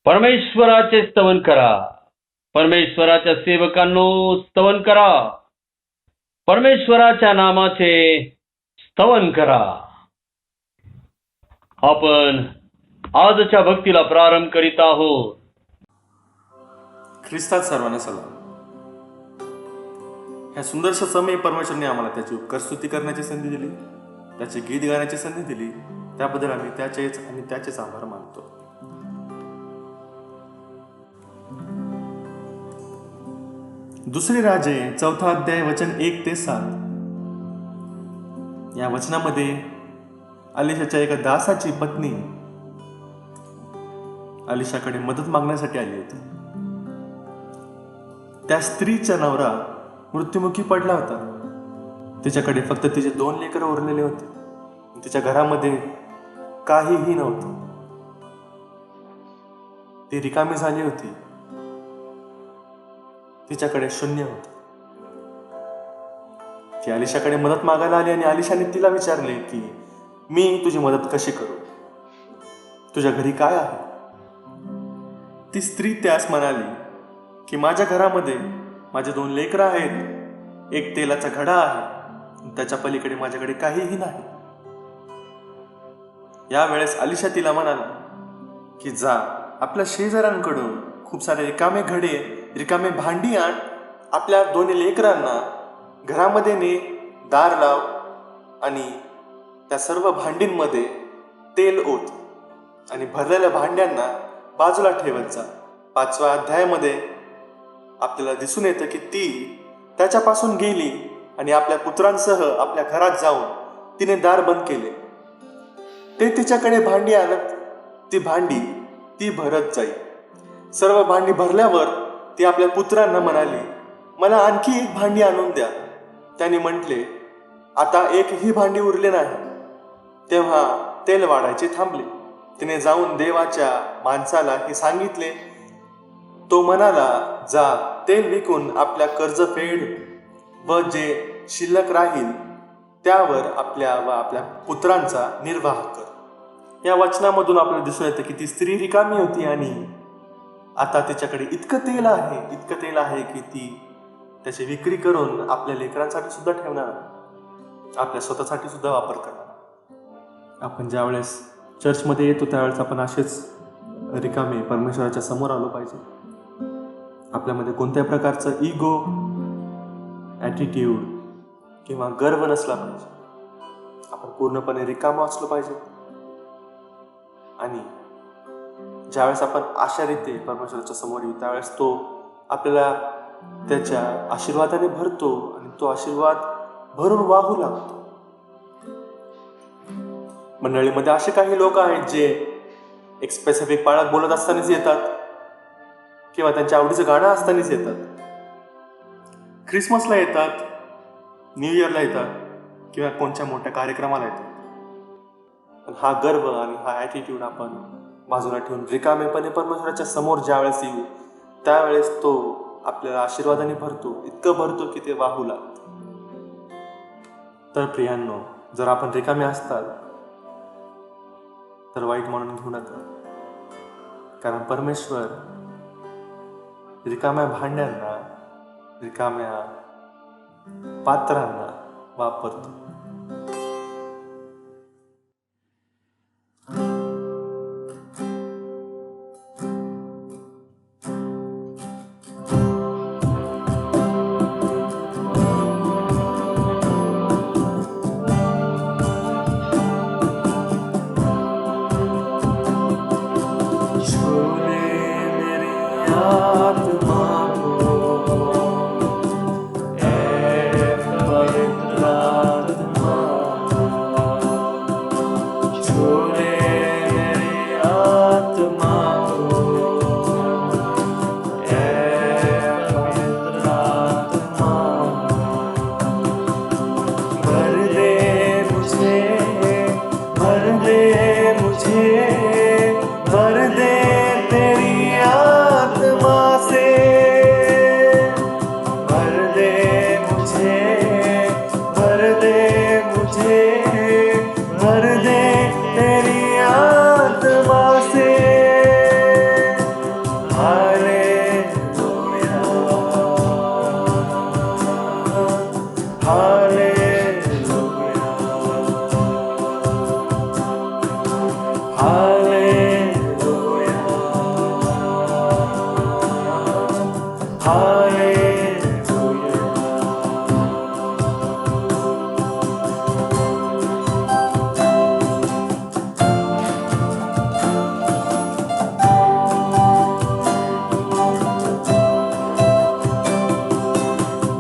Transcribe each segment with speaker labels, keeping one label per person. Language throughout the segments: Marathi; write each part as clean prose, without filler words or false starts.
Speaker 1: परमेश्वराचे स्तवन करा. परमेश्वराच्या सेवकांनो स्तवन करा. परमेश्वराच्या नामाचे स्तवन करा. आपण आजच्या भक्तीला प्रारंभ करीत आहोत.
Speaker 2: ख्रिस्तात सर्वांना सलाम. ह्या सुंदरशा समय परमेश्वरने आम्हाला त्याची उपकार स्तुती करण्याची संधी दिली, त्याचे गीत गाण्याची संधी दिली. त्याबद्दल आम्ही त्याचेच आभार मानतो. दुसरे राजे 4 अध्याय वचन 1 ते 7. या वचनामध्ये अलिशाच्या एका दासाची पत्नी अलिशाकडे मदत मागण्यासाठी आली होती. त्या स्त्रीचा नवरा मृत्युमुखी पडला होता. तिच्याकडे फक्त तिचे 2 लेकरं उरलेले होते. तिच्या घरामध्ये काहीही नव्हतं. ती रिकामी झाली होती. तिच्याकडे शून्य होतं. ती अलिशाकडे मदत मागायला आली आणि अलिशाने तिला विचारले की मी तुझी मदत कशी करू, तुझ्या घरी काय आहे? ती स्त्री त्यास म्हणाली की माझ्या घरामध्ये माझे 2 लेकरं आहेत, एक तेलाचा घडा आहे, त्याच्या पलीकडे माझ्याकडे काहीही नाही. यावेळेस अलिशा तिला म्हणाला की जा आपल्या शेजाऱ्यांकडून खूप सारे रिकामे घडे, रिकामे भांडी आण, आपल्या 2 लेकरांना घरामध्ये ने, दार लाव आणि त्या सर्व भांडींमध्ये तेल ओत आणि भरलेल्या भांड्यांना बाजूला ठेवत जा. 5व्या अध्यायामध्ये आपल्याला दिसून येतं की ती त्याच्यापासून गेली आणि आपल्या पुत्रांसह आपल्या घरात जाऊन तिने दार बंद केले. ते तिच्याकडे भांडी आणत ती भरत जाई. सर्व भांडी भरल्यावर ती आपल्या पुत्रांना म्हणाली मला आणखी 1 भांडी आणून द्या. त्याने म्हटले आता एकही भांडी उरले नाही. तेव्हा तेल वाढायचे थांबले. तिने जाऊन देवाच्या माणसाला हे सांगितले. तो म्हणाला जा तेल विकून आपल्या कर्ज फेड व जे शिल्लक राहील त्यावर आपल्या व आपल्या पुत्रांचा निर्वाह कर. या वचनामधून आपल्याला दिसून येतं की ती स्त्री रिकामी होती आणि आता तिच्याकडे इतकं तेल आहे की ती त्याची विक्री करून आपल्या लेकरांसाठी सुद्धा ठेवणार, आपल्या स्वतःसाठी सुद्धा वापर करणार. आपण ज्यावेळेस चर्चमध्ये येतो त्यावेळेस आपण असेच रिकामे परमेश्वराच्या समोर आलो पाहिजे. आपल्यामध्ये कोणत्याही प्रकारचं इगो, ॲटिट्यूड किंवा गर्व नसला पाहिजे. आपण पूर्णपणे रिकामं असलो पाहिजे. आणि ज्यावेळेस आपण अशा रीते परमेश्वराच्या समोर येऊ त्यावेळेस तो आपल्याला त्याच्या आशीर्वादाने भरतो आणि तो आशीर्वाद भरून वाहू लागतो. मंडळीमध्ये असे काही लोक आहेत जे एक स्पेसिफिक पाळत बोलत असतानाच येतात किंवा त्यांच्या आवडीचं गाणं असतानाच येतात, ख्रिसमसला येतात, न्यू इयरला येतात किंवा कोणत्या मोठ्या कार्यक्रमाला येतात. पण हा गर्व आणि हा ॲटिट्यूड आपण बाजूला ठेवून रिकामेपणे परमेश्वराच्या समोर ज्यावेळेस येऊ त्यावेळेस तो आपल्याला आशीर्वादाने भरतो, इतकं भरतो की ते वाहू लागतं. तर प्रियांनो, जर आपण रिकामे असतात तर वाईट म्हणून घेऊ नका, कारण परमेश्वर रिकाम्या भांड्यांना, रिकाम्या पात्रांना वापरतो. आत्मा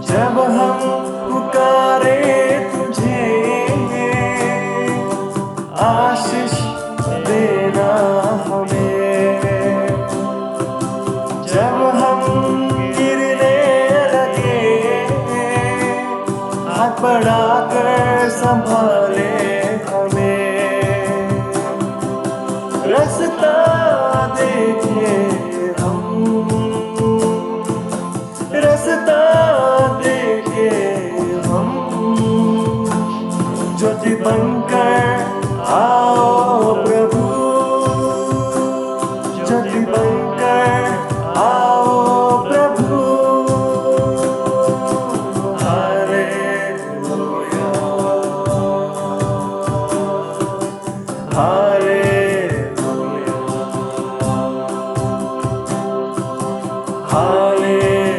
Speaker 2: जब हम पुकारे तुझे आशीष देना हमें, जब हम गिरने लगे हाथ बढ़ाकर संभाले हमें, रास्ता देखे हम, रास्ता देखे हम, ज्योति बनकर आओ प्रभु, ज्योति बनकर आओ प्रभु। Hallelujah, hallelujah, hallelujah,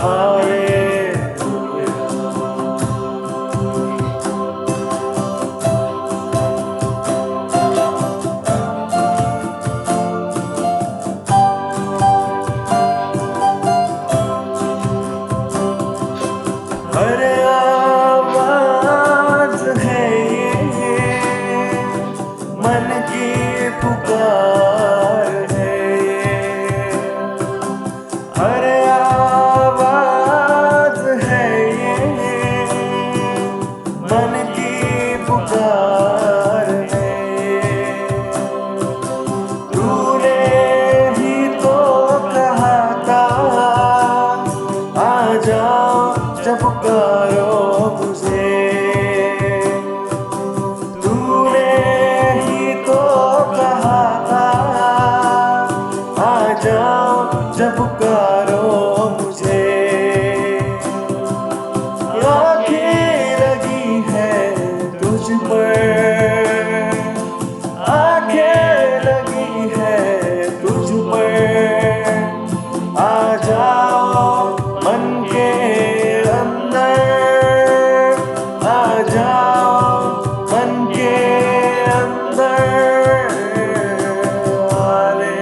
Speaker 2: hallelujah. हर आवाज है ये मन की पुकार है ये, हर आवाज है ये मन की पुकार है ये। तूने ही तो कहा था आ जाओ जब पुकारो मुझे, तूने ही तो कहा था आ जाओ जब पुकारो मुझे। आँखें लगी है तुझ पर, आँखें लगी है तुझ पर, आ जाओ मन के अंदर, आ जाओ मन के अंदर।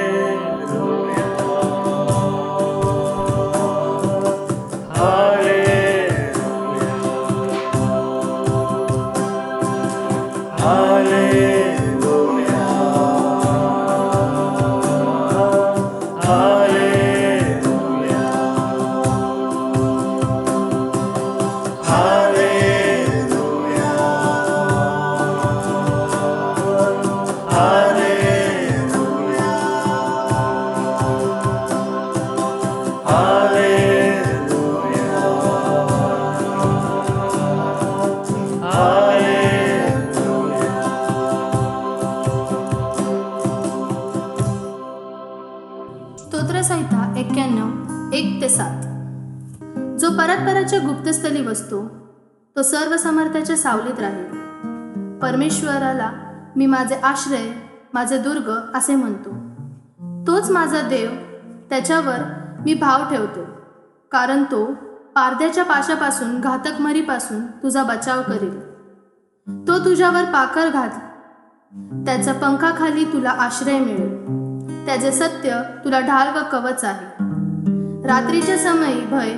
Speaker 2: Hallelujah, hallelujah, hallelujah, hallelujah, hallelujah, hallelujah, hallelujah, hallelujah.
Speaker 3: स्तोत्रसंहिता 91:1-7. जो परस्पराच्या गुप्तस्थली बसतो तो सर्व समर्थाच्या सावलीत राहील. परमेश्वराला मी माझे आश्रय, माझे दुर्ग असे म्हणतो. तोच माझा देव, त्याच्यावर मी भाव ठेवतो, कारण तो पारद्याच्या पाशापासून, घातक मरीपासून तुझा बचाव करील. तो तुझ्यावर पाखर घाल, त्याच्या पंखाखाली तुला आश्रय मिळेल. त्याचे सत्य तुला ढाल व कवच आहे. रात्रीच्या समयी भय,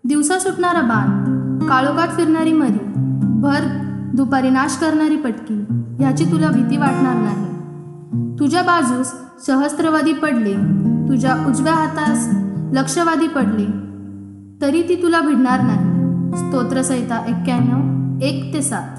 Speaker 3: दिवसा सुटणारा बाण, काळोखात फिरणारी मरी, भर दुपारी नाश करणारी पटकी, ह्याची तुला भीती वाटणार नाही. तुझ्या बाजूस सहस्त्रवादी पडले, तुझ्या उजव्या हातास लक्षवादी पडले, तरी ती तुला भिडणार नाही. स्तोत्रसंहिता 91:1-7.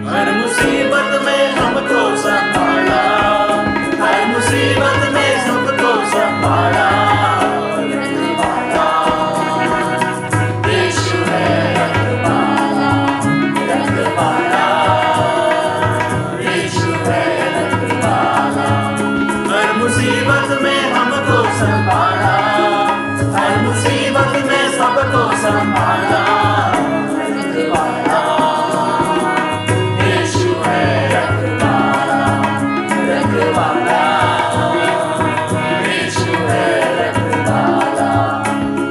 Speaker 2: हर मुसीबत में हमको संभाला, हर मुसीबत में
Speaker 4: संभाला रखवाला, यीशु है रखवाला, रखवाला, यीशु है रखवाला।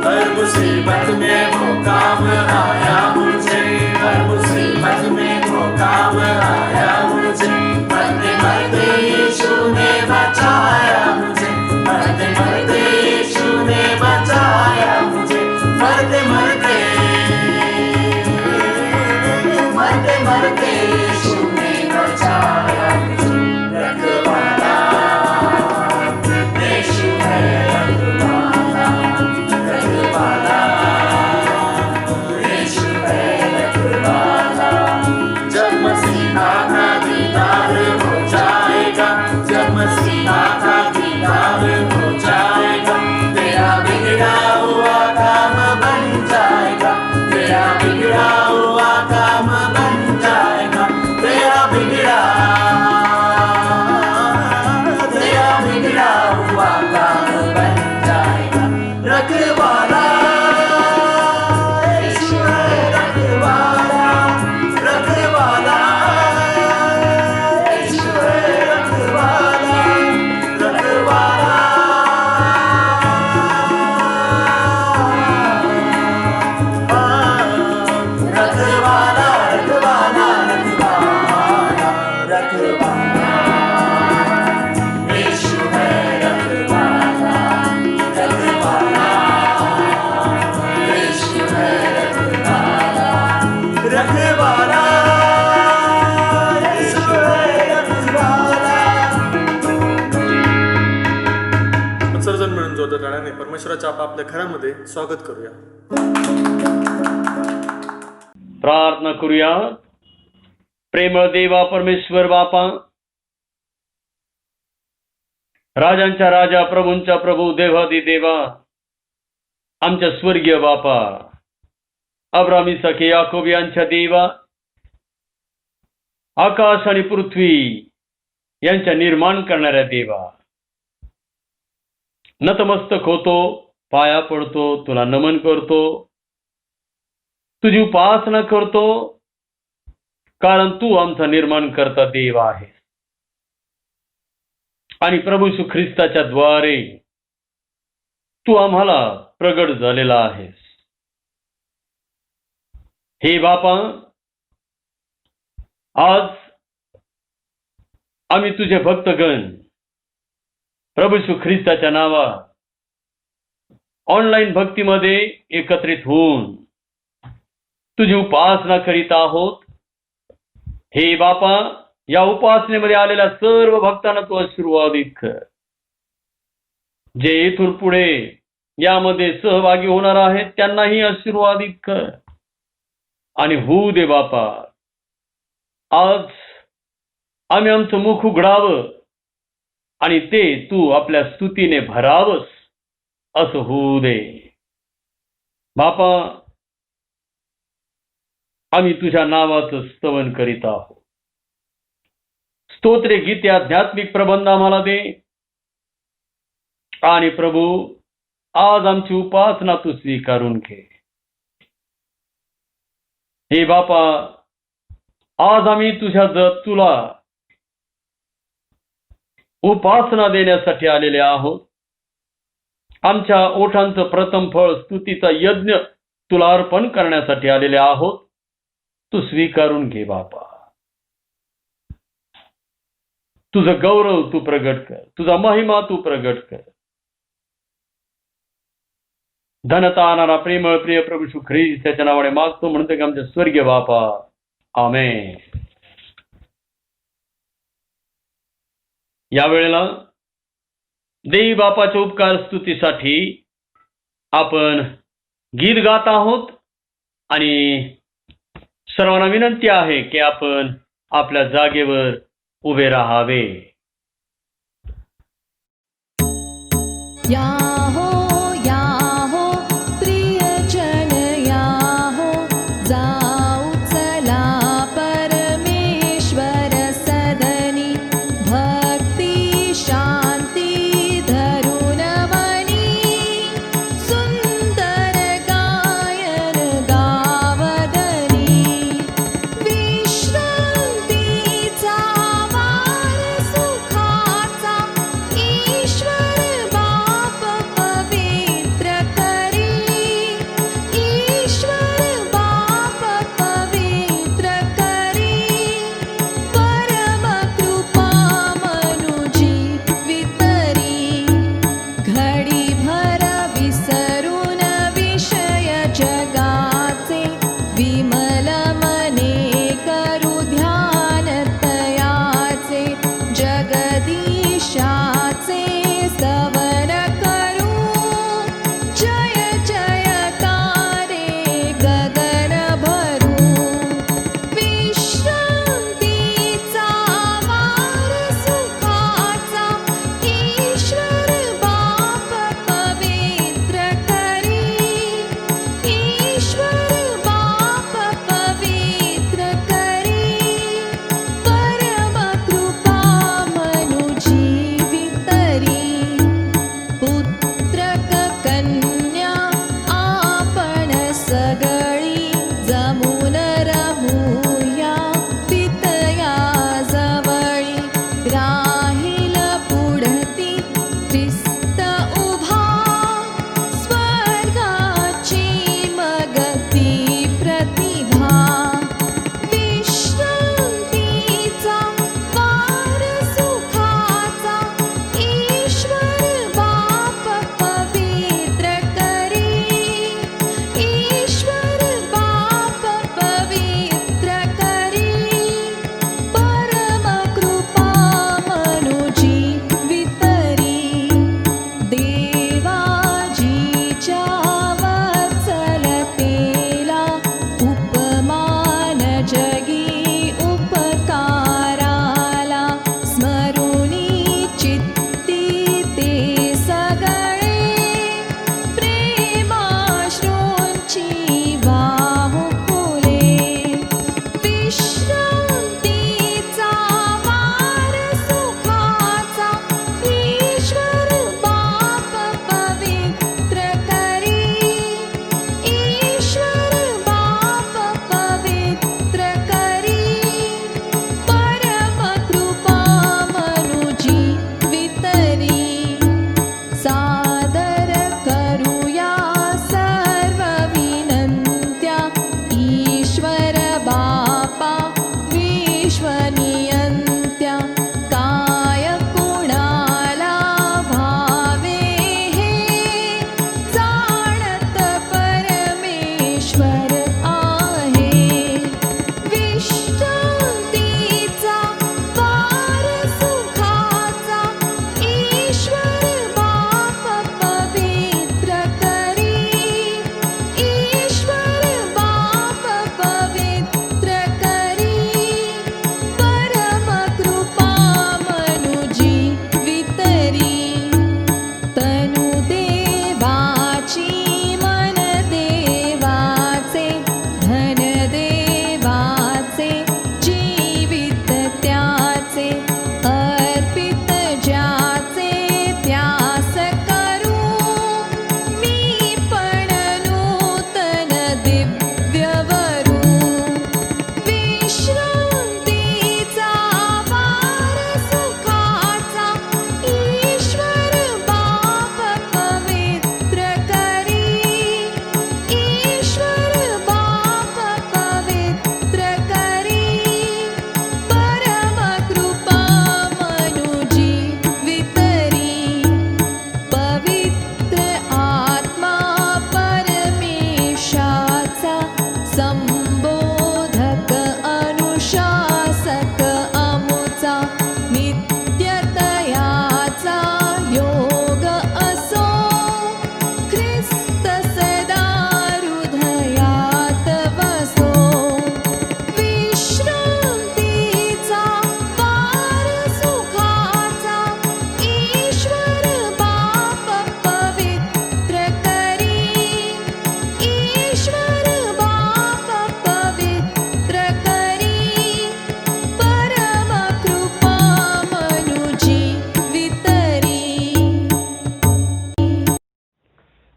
Speaker 4: हर मुसीबत में वो काम आया मुझे, हर मुसीबत में वो काम आया मुझे, मरते मरते यीशु ने बचाया मुझे, मरते मरते यीशु ने बचाया मुझे, मरते मरते मरते मरते यीशु ने बचाया मुझे। रखवाला यीशु है रखवाला, रखवाला यीशु है रखवाला। जब मसीहा का दीदार हो जाएगा, जब मसीहा का दीदार हो जाएगा, तेरा बिगड़ा हुआ काम बन जाएगा, तेरा बिगड़ा हुआ काम बन जाएगा, तेरा बिगड़ा हुआ काम बन जाएगा। रखवाला यीशु है रखवाला, रखवाला यीशु है रखवाला, रखवाला, रखवाला, रखवाला, रखवाला, रखवाला, यीशु है रखवाला, रखवाला, यीशु है रखवाला, रखवाला, यीशु है रखवाला।
Speaker 2: आपण सर्वजण मिळून जोरदार टाळ्याने परमेश्वराच्या आपापल्या घरामध्ये स्वागत करूया.
Speaker 1: प्रार्थना करूया. प्रेमळ देवा परमेश्वर बापा, राजांच्या राजा, प्रभूंच्या प्रभू, देवादी देवा, आमच्या स्वर्गीय बापा, अब्राहम, इसहाक, याकोब यांच्या देवा, आकाश आणि पृथ्वी यांच्या निर्माण करणाऱ्या देवा, नतमस्तक होतो, पाया पडतो, तुला नमन करतो, तुझी उपासना करतो, कारण तू आमचा निर्माण करता देव आहेस आणि प्रभू येशू ख्रिस्ताच्या द्वारे तू आम्हाला प्रगट झालेला आहेस. हे बापा, आज आम्ही तुझे भक्तगण प्रभू येशू ख्रिस्ताच्या नावात ऑनलाईन भक्तीमध्ये एकत्रित होऊन तुझी उपासना करीत आहोत. हे बापा, या उपासनेमध्ये आलेल्या सर्व भक्तांना तू आशीर्वादित कर. जे इथून पुढे यामध्ये सहभागी होणार आहेत त्यांनाही आशीर्वादित कर आणि होऊ दे बापा. आज आम्ही आमचं मुख उघडावं आणि ते तू आपल्या स्तुतीने भरावंस असं होऊ दे बापा. आम्ही तुझ्या नावाचं स्तवन करीत आहोत. स्तोत्रे, गीते, आध्यात्मिक प्रबंध आम्हाला दे आणि प्रभू, आज आमची उपासना तू स्वीकारून घे. हे बापा, आज आम्ही तुला उपासना देण्यासाठी आलेले आहोत. आमच्या ओठांचं प्रथम फळ स्तुतीचा यज्ञ तुला अर्पण करण्यासाठी आलेले आहोत. तू स्वीकारून घे बापा. तुझं गौरव तू प्रगट कर, तुझा महिमा तू प्रगट कर. धनता आणणारा प्रेमळ प्रिय प्रभू येशू ख्रिस्त त्याच्या नावाने मागतो, म्हणतो की आमच्या स्वर्गीय बापा, आमेन. या वेळेला देवी बापाच्या उपकार स्तुतीसाठी आपण गीत गात आहोत आणि सर्वांना विनंती आहे की आपण आपल्या जागेवर उभे राहावे.
Speaker 5: याहो याहो प्रियजन याहो, जाऊ चला परमेश्वर सदनी, भक्ती शांती धरून मनी, सुंदर गायन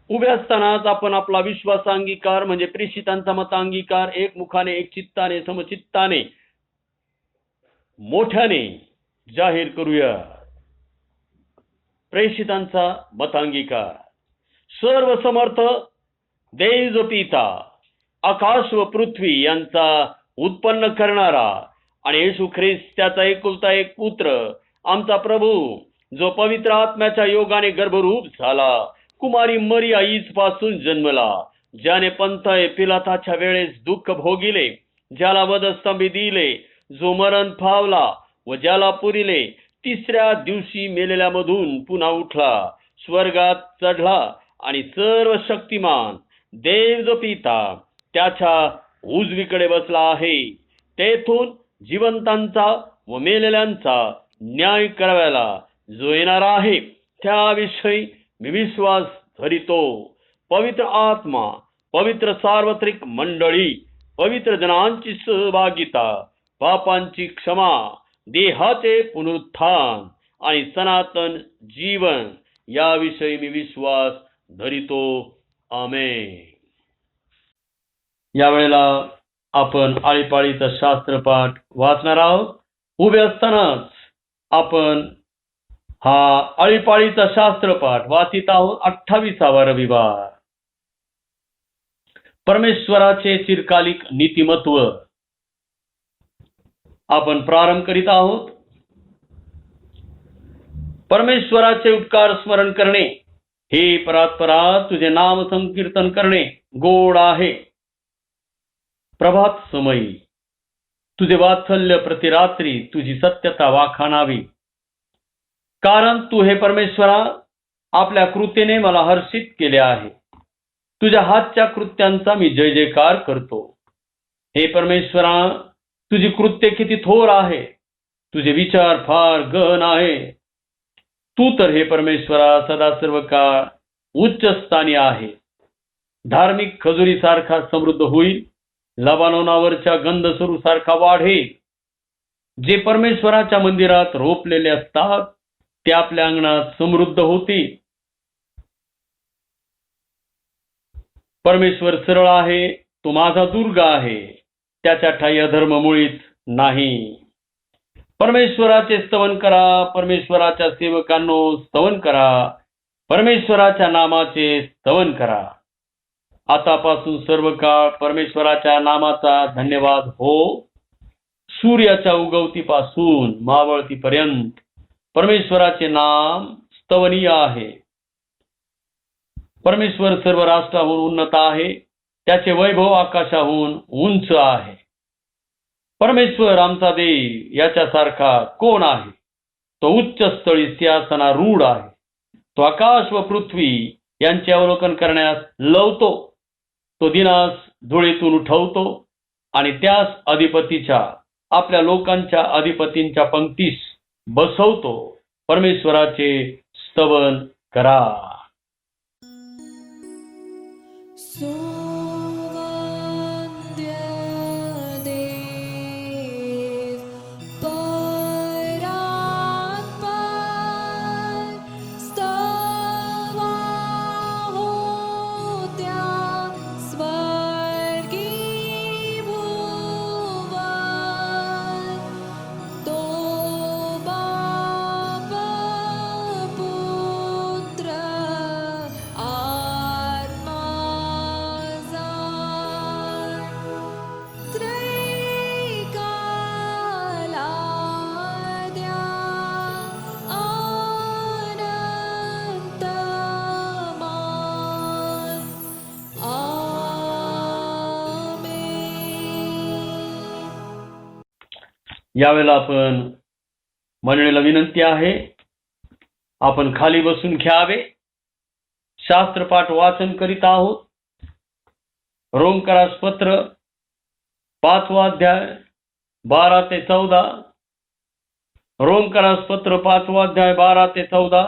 Speaker 1: उभे असतानाच आपण आपला विश्वासांगीकार म्हणजे प्रेषितांचा मतांगीकार एकमुखाने एकचित्ताने समचित्ताने मोठ्याने जाहीर करूया. प्रेषितांचा मतांगीकार. सर्व समर्थ देव पिता आकाश व पृथ्वी यांचा उत्पन्न करणारा आणि येशू ख्रिस्त त्याचा एकुलता एक पुत्र आमचा प्रभू जो पवित्र आत्म्याच्या योगाने गर्भरूप झाला, कुमारी मरिया ईच पासून जन्मला, ज्याने पंथय पिलाताच्या वेळेस दुःख भोगिले, ज्याला वधस्तंभी दिले, जो मरण पावला व ज्याला पुरिले, तिसऱ्या दिवशी मेलेल्यामधून पुन्हा उठला, स्वर्गात चढला आणि सर्व शक्तिमान देव जो पिता त्याच्या उजवीकडे बसला आहे, तेथून जिवंतांचा व मेलेल्यांचा न्याय करायला जो येणार आहे, त्याविषयी मी विश्वास धरितो. पवित्र आत्मा, पवित्र सार्वत्रिक मंडळी, पवित्र जनांची सहभागिता, पापांची क्षमा, देहाचे पुनरुत्थान आणि सनातन जीवन याविषयी मी विश्वास धरितो. आमेन. यावेळेला आपण आळीपाळीचा शास्त्रपाठ वाचणार आहोत. उभे असतानाच आपण हा आळीपाळीचा शास्त्रपाठ वाचित आहोत. 28वा रविवार. परमेश्वराचे चिरकालिक नीतिमत्व आपण प्रारंभ करीत आहोत. परमेश्वराचे उपकार स्मरण करणे, हे परात्परा तुझे नाम संकीर्तन करणे गोड आहे. प्रभात समयी तुझे वात्सल्य प्रतिरात्री तुझी सत्यता वाखाणावी. कारण तू हे परमेश्वरा आपल्या कृतीने मला हर्षित केले आहे. तुझ्या हातच्या कृत्यांचा मी जय जयकार करतो. हे परमेश्वरा तुझी कृत्य किती थोर आहे, तुझे विचार फार गहन आहे. तू तर हे परमेश्वरा सदा सर्व काळ उच्च स्थानी आहे. धार्मिक खजुरीसारखा समृद्ध होईल, लबानोनावरच्या गंधसरू सारखा वाढेल. जे परमेश्वराच्या मंदिरात रोपलेले असतात ते आपल्या अंगणात समृद्ध होतील. परमेश्वर सरळ आहे, तो माझा दुर्ग आहे, त्याच्या ठाई अधर्म मुळीच नाही. परमेश्वराचे स्तवन करा, परमेश्वराच्या सेवकांनो स्तवन करा, परमेश्वराच्या नामाचे स्तवन करा. आतापासून सर्व काळ परमेश्वराच्या नामाचा धन्यवाद हो. सूर्याच्या उगवतीपासून मावळतीपर्यंत परमेश्वराचे नाम स्तवनीय आहे. परमेश्वर सर्व राष्ट्राहून उन्नत आहे, त्याचे वैभव आकाशाहून उंच आहे. परमेश्वर आमचा देव याच्यासारखा कोण आहे? तो उच्च स्थळी सिंहासनारूढ आहे. तो आकाश व पृथ्वी यांचे अवलोकन करण्यास लवतो. तो दिनास धुळीतून उठवतो आणि त्यास अधिपतीच्या आपल्या लोकांच्या अधिपतींच्या पंक्तीस बसवतो. परमेश्वराचे स्तवन करा.
Speaker 5: देव परात्पर स्तवा होत्या स्वर्गी भुवन. तो बाप पुत्र आत्मा त्रैकालाद्या अनंतमान. आमेन.
Speaker 1: यावेळेला आपण मंडळीला विनंती आहे, आपण खाली बसून घ्यावे. शास्त्रपाठ वाचन करीत आहोत. रोमकारास पत्र 5वा अध्याय 12 ते 14. रोमकारास पत्र 5वा अध्याय 12 ते 14.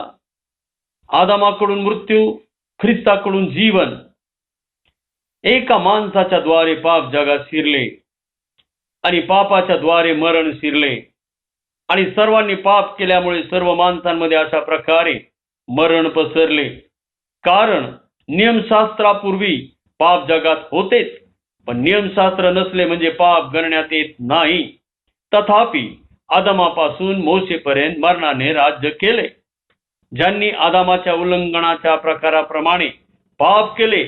Speaker 1: आदामाकडून मृत्यू, ख्रिस्ताकडून जीवन. एका माणसाच्या द्वारे पाप जगात शिरले आणि पापाच्या द्वारे मरण शिरले आणि सर्वांनी पाप केल्यामुळे सर्व माणसांमध्ये अशा प्रकारे मरण पसरले. कारण नियमशास्त्रापूर्वी पाप जगात होतेच, पण नियमशास्त्र नसले म्हणजे पाप गणण्यात येत नाही. तथापि आदमापासून मोसेपर्यंत मरणाने राज्य केले. ज्यांनी आदामाच्या उल्लंघनाच्या प्रकाराप्रमाणे पाप केले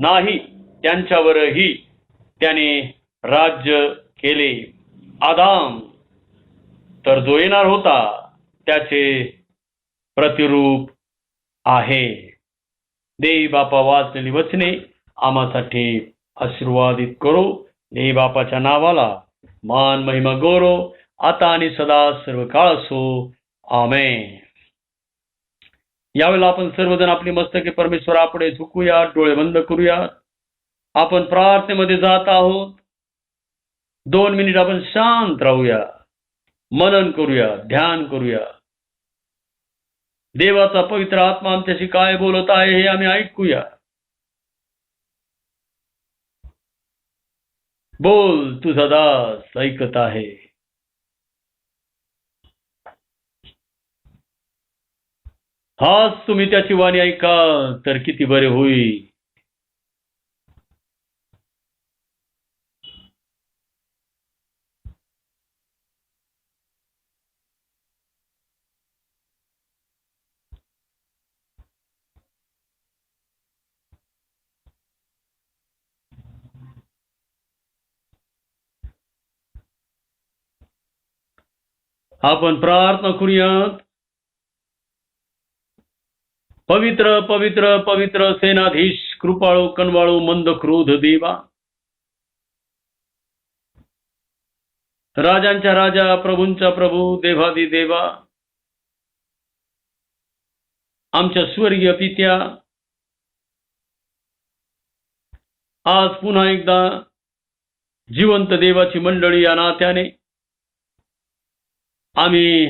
Speaker 1: नाही त्यांच्यावरही त्याने राज्य केले. आदाम तर जो येणार होता त्याचे प्रतिरूप आहे. देवी बापा वाचलेली वचने आम्हासाठी आशीर्वादित करो. देवी बापाच्या नावाला मान महिमा गौरव आता आणि सदा सर्व काळ असो. आमेन. यावेळेला आपण सर्वजण आपली मस्तके परमेश्वरापुढे झुकूया, डोळे बंद करूया. आपण प्रार्थनेमध्ये जात आहोत. 2 मिनिट आपण शांत राहूया, मनन करूया, ध्यान करूया. देवाचा पवित्र आत्मा आमच्याशी काय बोलत आहे हे आम्ही ऐकूया. बोल, तुझा दास ऐकत आहे. हाच तुम्ही त्याची वाणी ऐका तर किती बरे होईल. आपण प्रार्थना करूयात. पवित्र पवित्र पवित्र सेनाधीश, कृपाळू कनवाळू मंद क्रोध देवा, राजांच्या राजा, प्रभूंचा प्रभू, देवादी देवा, आमच्या स्वर्गीय पित्या, आज पुन्हा एकदा जिवंत देवाची मंडळी या नात्याने आम्ही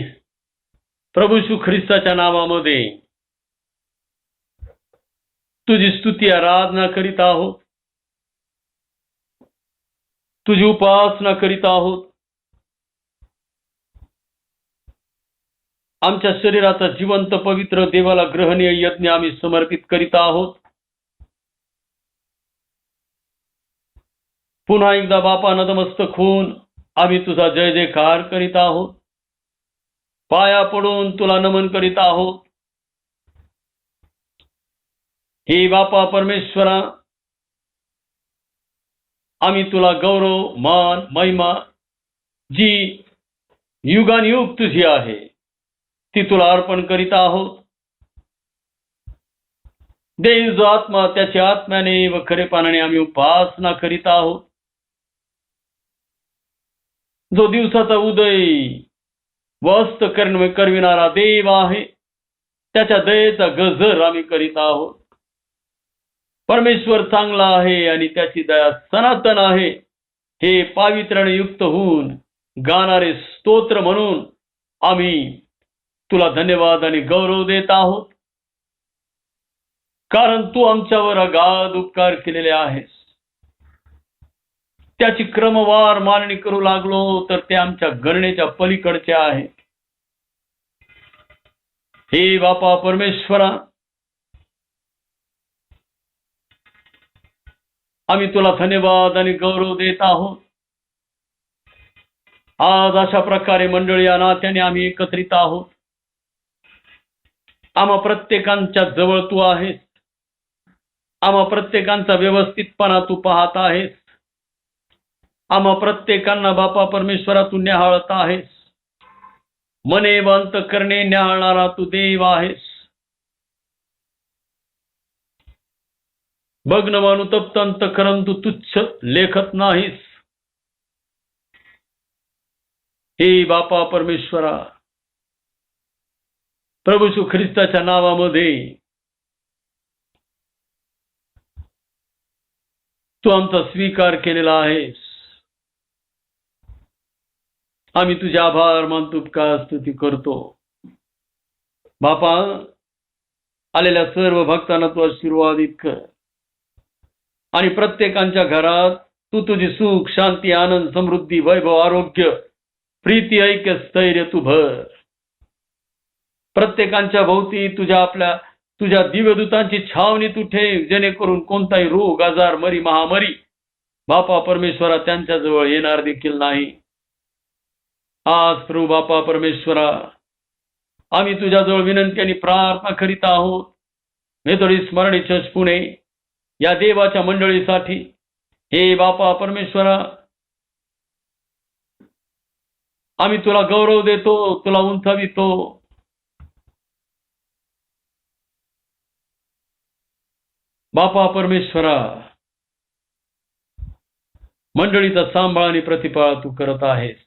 Speaker 1: प्रभू येशू ख्रिस्ताच्या नावामध्ये तुझी स्तुती आराधना करीत आहोत, तुझी उपासना करीत आहोत. आमच्या शरीराचा जिवंत पवित्र देवाला ग्रहणीय यज्ञ आम्ही समर्पित करीत आहोत. पुन्हा एकदा बापा नतमस्तक होऊन आम्ही तुझा जय जयकार करीत आहोत. पाया पडून तुला नमन करीत आहोत. हे बापा परमेश्वरा, आम्ही तुला गौरव, मान, महिमा जी युगानुयुग तुझी आहे ती तुला अर्पण करीत आहोत. देव जो आत्मा त्याच्या आत्म्याने व खरेपणाने आम्ही उपासना करीत आहोत. जो दिवसाचा उदय व अस्त करविणारा देव आहे, त्याच्या दयेचा गजर आम्ही करीत आहोत. परमेश्वर चांगला आहे आणि त्याची दया सनातन आहे हे पावित्र्याने युक्त होऊन गाणारे स्तोत्र म्हणून आम्ही तुला धन्यवाद आणि गौरव देत आहोत. कारण तू आमच्यावर अगाध उपकार केलेले आहेस. त्याची क्रमवार मांडणी करू लागलो तर ते आमच्या गणनेच्या पलीकडचे आहे. हे बापा परमेश्वरा, आम्ही तुला धन्यवाद आणि गौरव देत आहोत. आज अशा प्रकारे मंडळी या नात्याने आम्ही एकत्रित आहोत. आम्हा प्रत्येकांच्या जवळ तू आहेस. आम्हा प्रत्येकांचा व्यवस्थितपणा तू पाहत आहेस. आम्हा प्रत्येकांना बापा परमेश्वरा तू न्याहाळत आहेस. मने व अंतःकरणे न्याहाळणारा तू देव आहेस. भग्न व अनुतप्त अंतःकरण तू तुच्छ लेखत नाहीस. हे बापा परमेश्वरा, प्रभू येशू ख्रिस्ताच्या नावामध्ये तू आमचा स्वीकार केलेला आहेस. आम्ही तुझे आभार मानतो, उपकार स्तुती करतो. बापा, आलेल्या सर्व भक्तांना तू आशीर्वादित कर आणि प्रत्येकांच्या घरात तू तुझी सुख, शांती, आनंद, समृद्धी, वैभव, आरोग्य, प्रीती, ऐक्य, स्थैर्य तू भर. प्रत्येकांच्या भोवती तुझ्या आपल्या तुझ्या दिव्यदूतांची छावणी तू ठेव, जेणेकरून कोणताही रोग, आजार, मरी, महामारी बापा परमेश्वरा त्यांच्याजवळ येणार देखील नाही. आज प्रभू बापा परमेश्वरा, आम्ही तुझ्याजवळ विनंती आणि प्रार्थना करीत आहोत. मेथोडिस्ट मराठी चर्च पुणे या देवाच्या मंडळीसाठी हे बापा परमेश्वरा, आम्ही तुला गौरव देतो, तुला उंचावितो. बापा परमेश्वरा, मंडळीचा सांभाळ आणि प्रतिपाळ तू करत आहेस.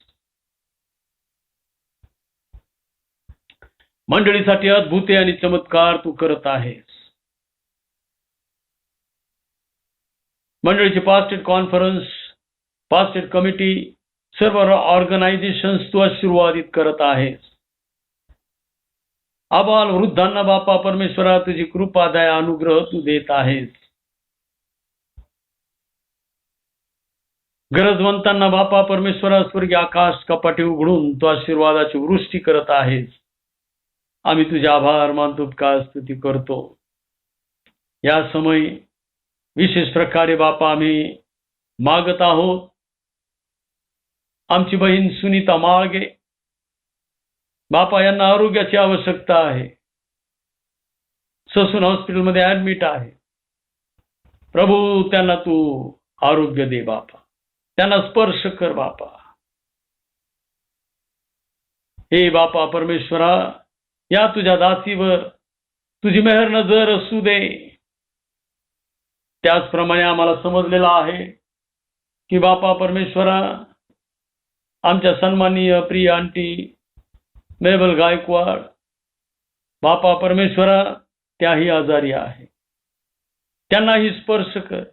Speaker 1: मंडळीसाठी अद्भुते आणि चमत्कार तू करत आहेस. मंडळीची पास्टेट कॉन्फरन्स, पास्टेट कमिटी, सर्व ऑर्गनायझेशन्स तू आशीर्वादित करत आहेस. आबाल वृद्धांना बापा परमेश्वरा तुझी कृपा, दया, अनुग्रह तू देत आहेस. गरजवंतांना बापा परमेश्वरा स्वर्गीय आकाश कपाटे उघडून तू आशीर्वादाची वृष्टी करत आहेस. आम्ही तुझे आभार मानतो, उपकार स्तुती करतो. या समय विशेष प्रकारे बापा आम्ही मागत आहोत. आमची बहीण सुनीता माळगे बापा, यांना आरोग्याची आवश्यकता आहे. ससून हॉस्पिटलमध्ये ऍडमिट आहे. प्रभू, त्यांना तू आरोग्य दे बापा, त्यांना स्पर्श कर बापा. हे बापा परमेश्वरा, या तुझ्या दासीवर तुझी मेहर नजर असू दे. त्याचप्रमाणे आम्हाला समजलेलं आहे की बापा परमेश्वरा, आमच्या सन्माननीय प्रिय आंटी मेबल गायकवाड बापा परमेश्वरा, त्याही आजारी आहे. त्यांनाही स्पर्श कर.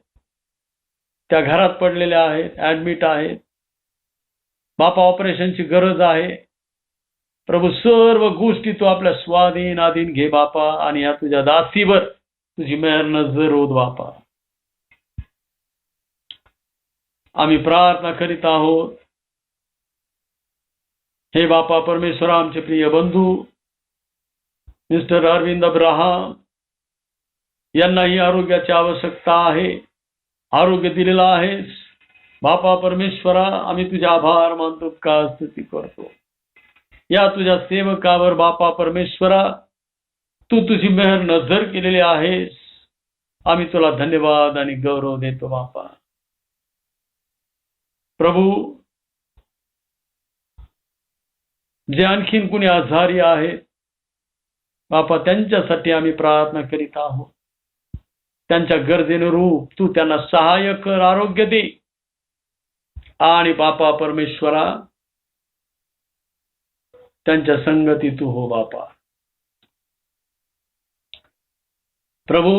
Speaker 1: त्या घरात पडलेल्या आहेत, ऍडमिट आहेत बापा. ऑपरेशनची गरज आहे. प्रभू, सर्व गोष्टी तू आपल्या स्वाधीन आधीन घे बापा, आणि या तुझ्या दासीवर तुझी मेहर नजर ओढ बापा. आम्ही प्रार्थना करीत आहोत. हे बापा परमेश्वरा, आमचे प्रिय बंधू मिस्टर अरविंद अब्राहम यांनाही आरोग्याची आवश्यकता आहे. आरोग्य दिलेलं आहेस बापा परमेश्वरा. आम्ही तुझे आभार मानतो, का स्तुती करतो. या तुझ्या सेवकावर बापा परमेश्वरा तू तुझी मेहर नजर केलेली आहेस. आम्ही तुला धन्यवाद आणि गौरव देतो बापा. प्रभू, जे आणखीन कुणी आजारी आहेत बापा, त्यांच्यासाठी आम्ही प्रार्थना करीत आहोत. त्यांच्या गरजेनुरूप तू त्यांना सहाय्य कर, आरोग्य दे. आणि बापा परमेश्वरा, त्यांच्या संगती तू हो बापा. प्रभू,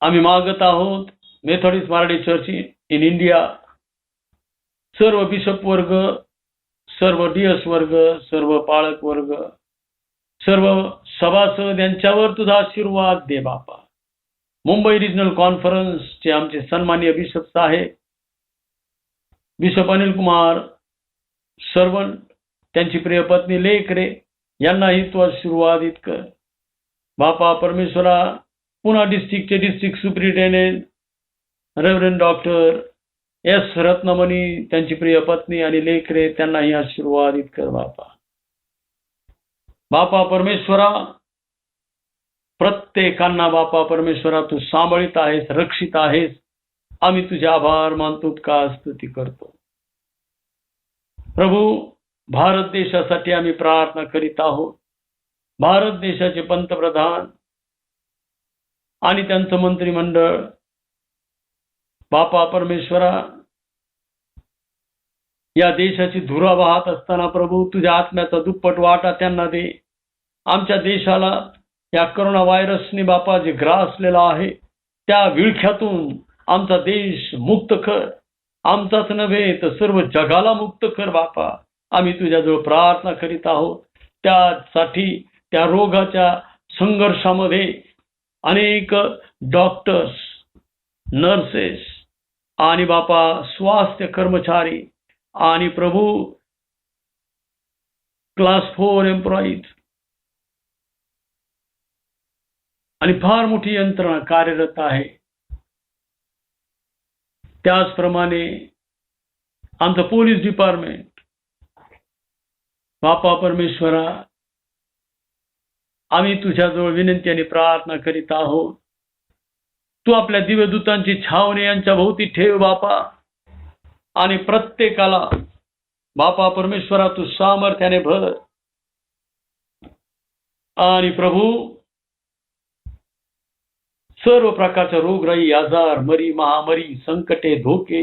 Speaker 1: आम्ही मागत आहोत Methodist Marathi church in India, सर्व बिशप वर्ग, सर्व डीएस वर्ग, सर्व पाळक वर्ग, सर्व सभासद यांच्यावर तुझा आशीर्वाद दे बापा. मुंबई रिजनल कॉन्फरन्सचे आमचे सन्माननीय बिशप साहेब, बिशप अनिल कुमार सर्वंट, त्यांची प्रिय पत्नी लेकरे, यांनाही तू आशीर्वादित कर बापा परमेश्वरा. पुन्हा डिस्ट्रिक्टचे district superintendent reverend doctor S Ratnamani, त्यांची प्रिय पत्नी आणि लेकरे, त्यांनाही आशीर्वादित कर बापा. बापा परमेश्वरा, प्रत्येकांना बापा परमेश्वरा तू सांभाळीत आहेस, रक्षित आहेस. आम्ही तुझे आभार मानतो, का स्तुती करतो. प्रभू, भारत देशासाठी आम्ही प्रार्थना करीत आहोत. भारत देशाचे पंतप्रधान आणि त्यांचं मंत्रिमंडळ बापा परमेश्वरा, या देशाची धुरा वाहत असताना प्रभू तुझ्या आत्म्याचा दुप्पट वाटा त्यांना दे. आमच्या देशाला या करोना व्हायरसने बापा जे ग्रासलेला आहे, त्या विळख्यातून आमचा देश मुक्त कर. आमचाच नव्हे तर सर्व जगाला मुक्त कर बापा. आम्ही तुझ्याजवळ प्रार्थना करीत आहोत. त्यासाठी त्या रोगाच्या संघर्षामध्ये अनेक डॉक्टर्स, नर्सेस आणि बापा स्वास्थ्य कर्मचारी आणि प्रभू क्लास 4 एम्प्लॉईज आणि फार मोठी यंत्रणा कार्यरत आहे. त्याचप्रमाणे आमचं पोलीस डिपार्टमेंट, बापा परमेश्वरा, आम्ही तुझ्याजवळ विनंती आणि प्रार्थना करीत आहोत. तू आपल्या दिव्यदूतांची छावणी यांच्या भोवती ठेव बापा, आणि प्रत्येकाला बापा परमेश्वरा तू सामर्थ्याने भर. आणि प्रभू, सर्व प्रकारच्या रोगराई, आजार, मरी, महामरी, संकटे, धोके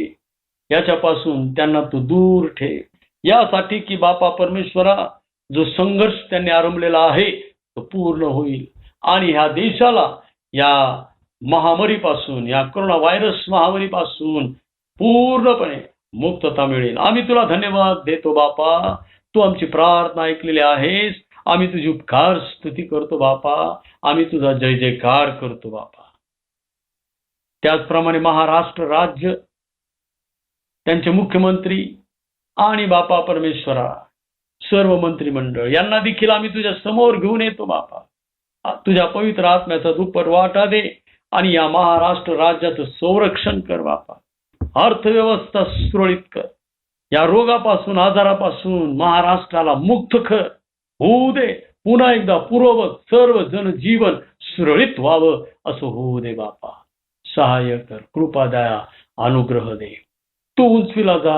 Speaker 1: याच्यापासून त्यांना तू दूर ठेव. यासाठी की बापा परमेश्वरा, जो संघर्ष त्यांनी आरंभलेला आहे तो पूर्ण होईल आणि ह्या देशाला या महामारीपासून, या कोरोना व्हायरस महामारीपासून पूर्णपणे मुक्तता मिळेल. आम्ही तुला धन्यवाद देतो बापा. तू आमची प्रार्थना ऐकलेली आहेस. आम्ही तुझी उपकार स्तुती करतो बापा. आम्ही तुझा जय जयकार करतो बापा. त्याचप्रमाणे महाराष्ट्र राज्य, त्यांचे मुख्यमंत्री आणि बापा परमेश्वरा सर्व मंत्रिमंडळ यांना देखील आम्ही तुझ्या समोर घेऊन येतो बापा. तुझ्या पवित्र आत्म्याचा दुप्पट वाटा दे आणि या महाराष्ट्र राज्याचं संरक्षण कर बापा. अर्थव्यवस्था सुरळीत कर. या रोगापासून, आजारापासून महाराष्ट्राला मुक्त कर होऊ दे. पुन्हा एकदा पूर्ववत सर्व जनजीवन सुरळीत व्हावं असं होऊ दे बापा. सहाय्य कर, कृपा, दया, अनुग्रह दे. तू उंचविला जा,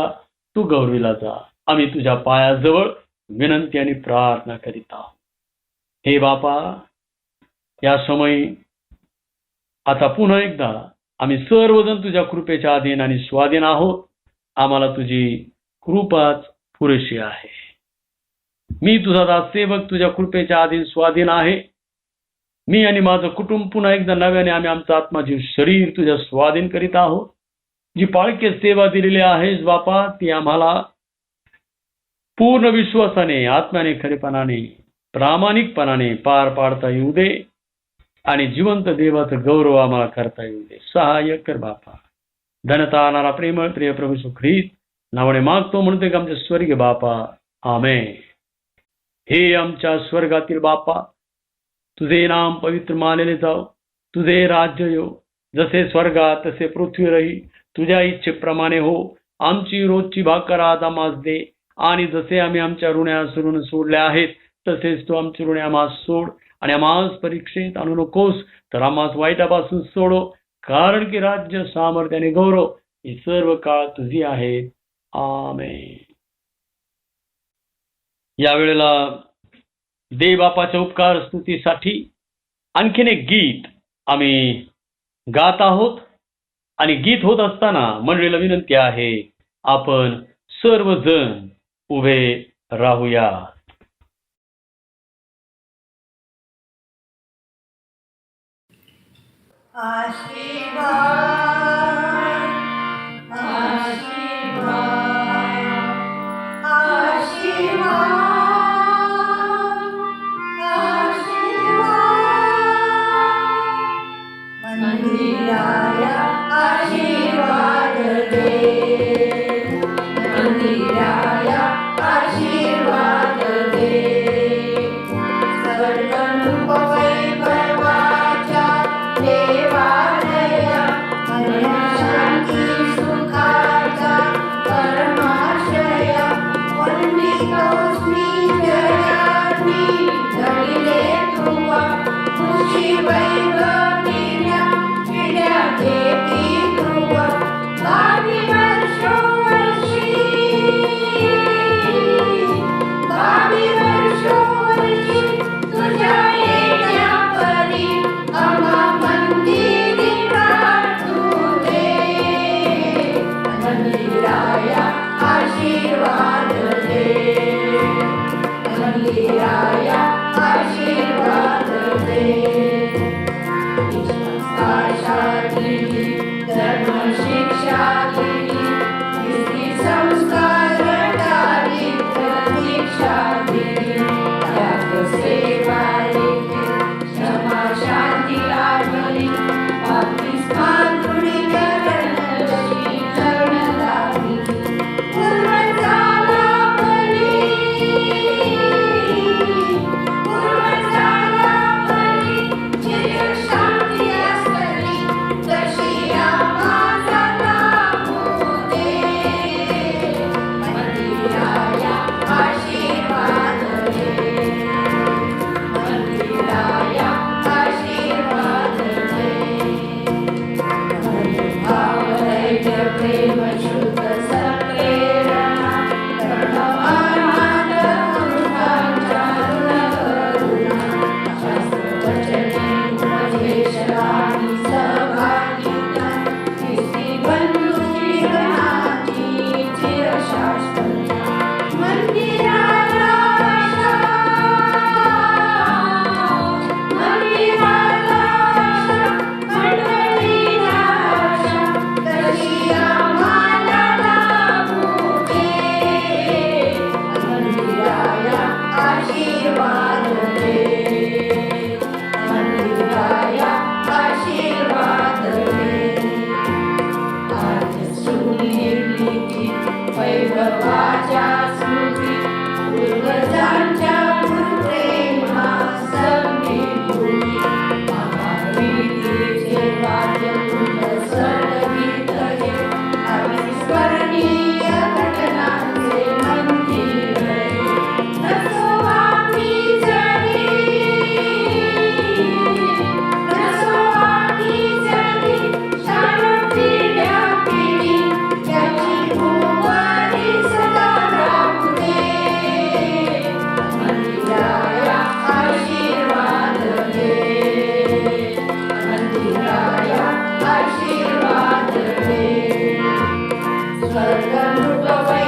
Speaker 1: तू गौरविला जा. आम्ही तुझ्या पायाजवळ विनंती आणि प्रार्थना करीत आहोत. हे बापा, या समयी आता पुन्हा एकदा आम्ही सर्वजण तुझ्या कृपेच्या अधीन आणि स्वाधीन आहोत. आम्हाला तुझी कृपाच पुरेशी आहे. मी तुझा दाससेवक तुझ्या कृपेच्या अधीन स्वाधीन आहे. मी आणि माझं कुटुंब पुन्हा एकदा नव्याने आम्ही आमचा आत्मा, जीव, शरीर तुझ्या स्वाधीन करीत आहोत. जी पाळकी सेवा दिलेली आहेस बापा, ती आम्हाला पूर्ण विश्वासाने, आत्म्याने, खरेपणाने, प्रामाणिकपणाने पार पाडता येऊ दे आणि जिवंत देवाचं गौरव आम्हाला करता येऊ दे. सहाय्य कर बापा. धन्यता आणणारा प्रेमळ प्रिय प्रभू येशू ख्रिस्त नावाने मागतो, म्हणते की आमचे स्वर्गीय बापा, आमेन. हे आमच्या स्वर्गातील बापा, तुझे नाम पवित्र मानले जाओ. तुझे राज्य येऊ. जसे स्वर्गात तसे पृथ्वीवरही तुझ्या इच्छेप्रमाणे हो. आमची रोजची भाकर आज आम्हास दे, आणि जसे आम्ही आमच्या ऋणी ऋण सोडले आहेत तसेच तू आमची ऋणे आम्हास सोड, आणि आम्हास परीक्षेत आणू नकोस, तर आम्हास वाईटापासून सोडो. कारण की राज्य, सामर्थ्य आणि गौरव ही सर्व काळ तुझी आहेत. आमेन. यावेळेला देव बापाच्या उपकार स्तुतीसाठी आणखीन एक गीत आम्ही गात आहोत. आणि गीत होत असताना मंडळीला विनंती आहे, आपण सर्वजण उभे राहूया.
Speaker 6: देवालया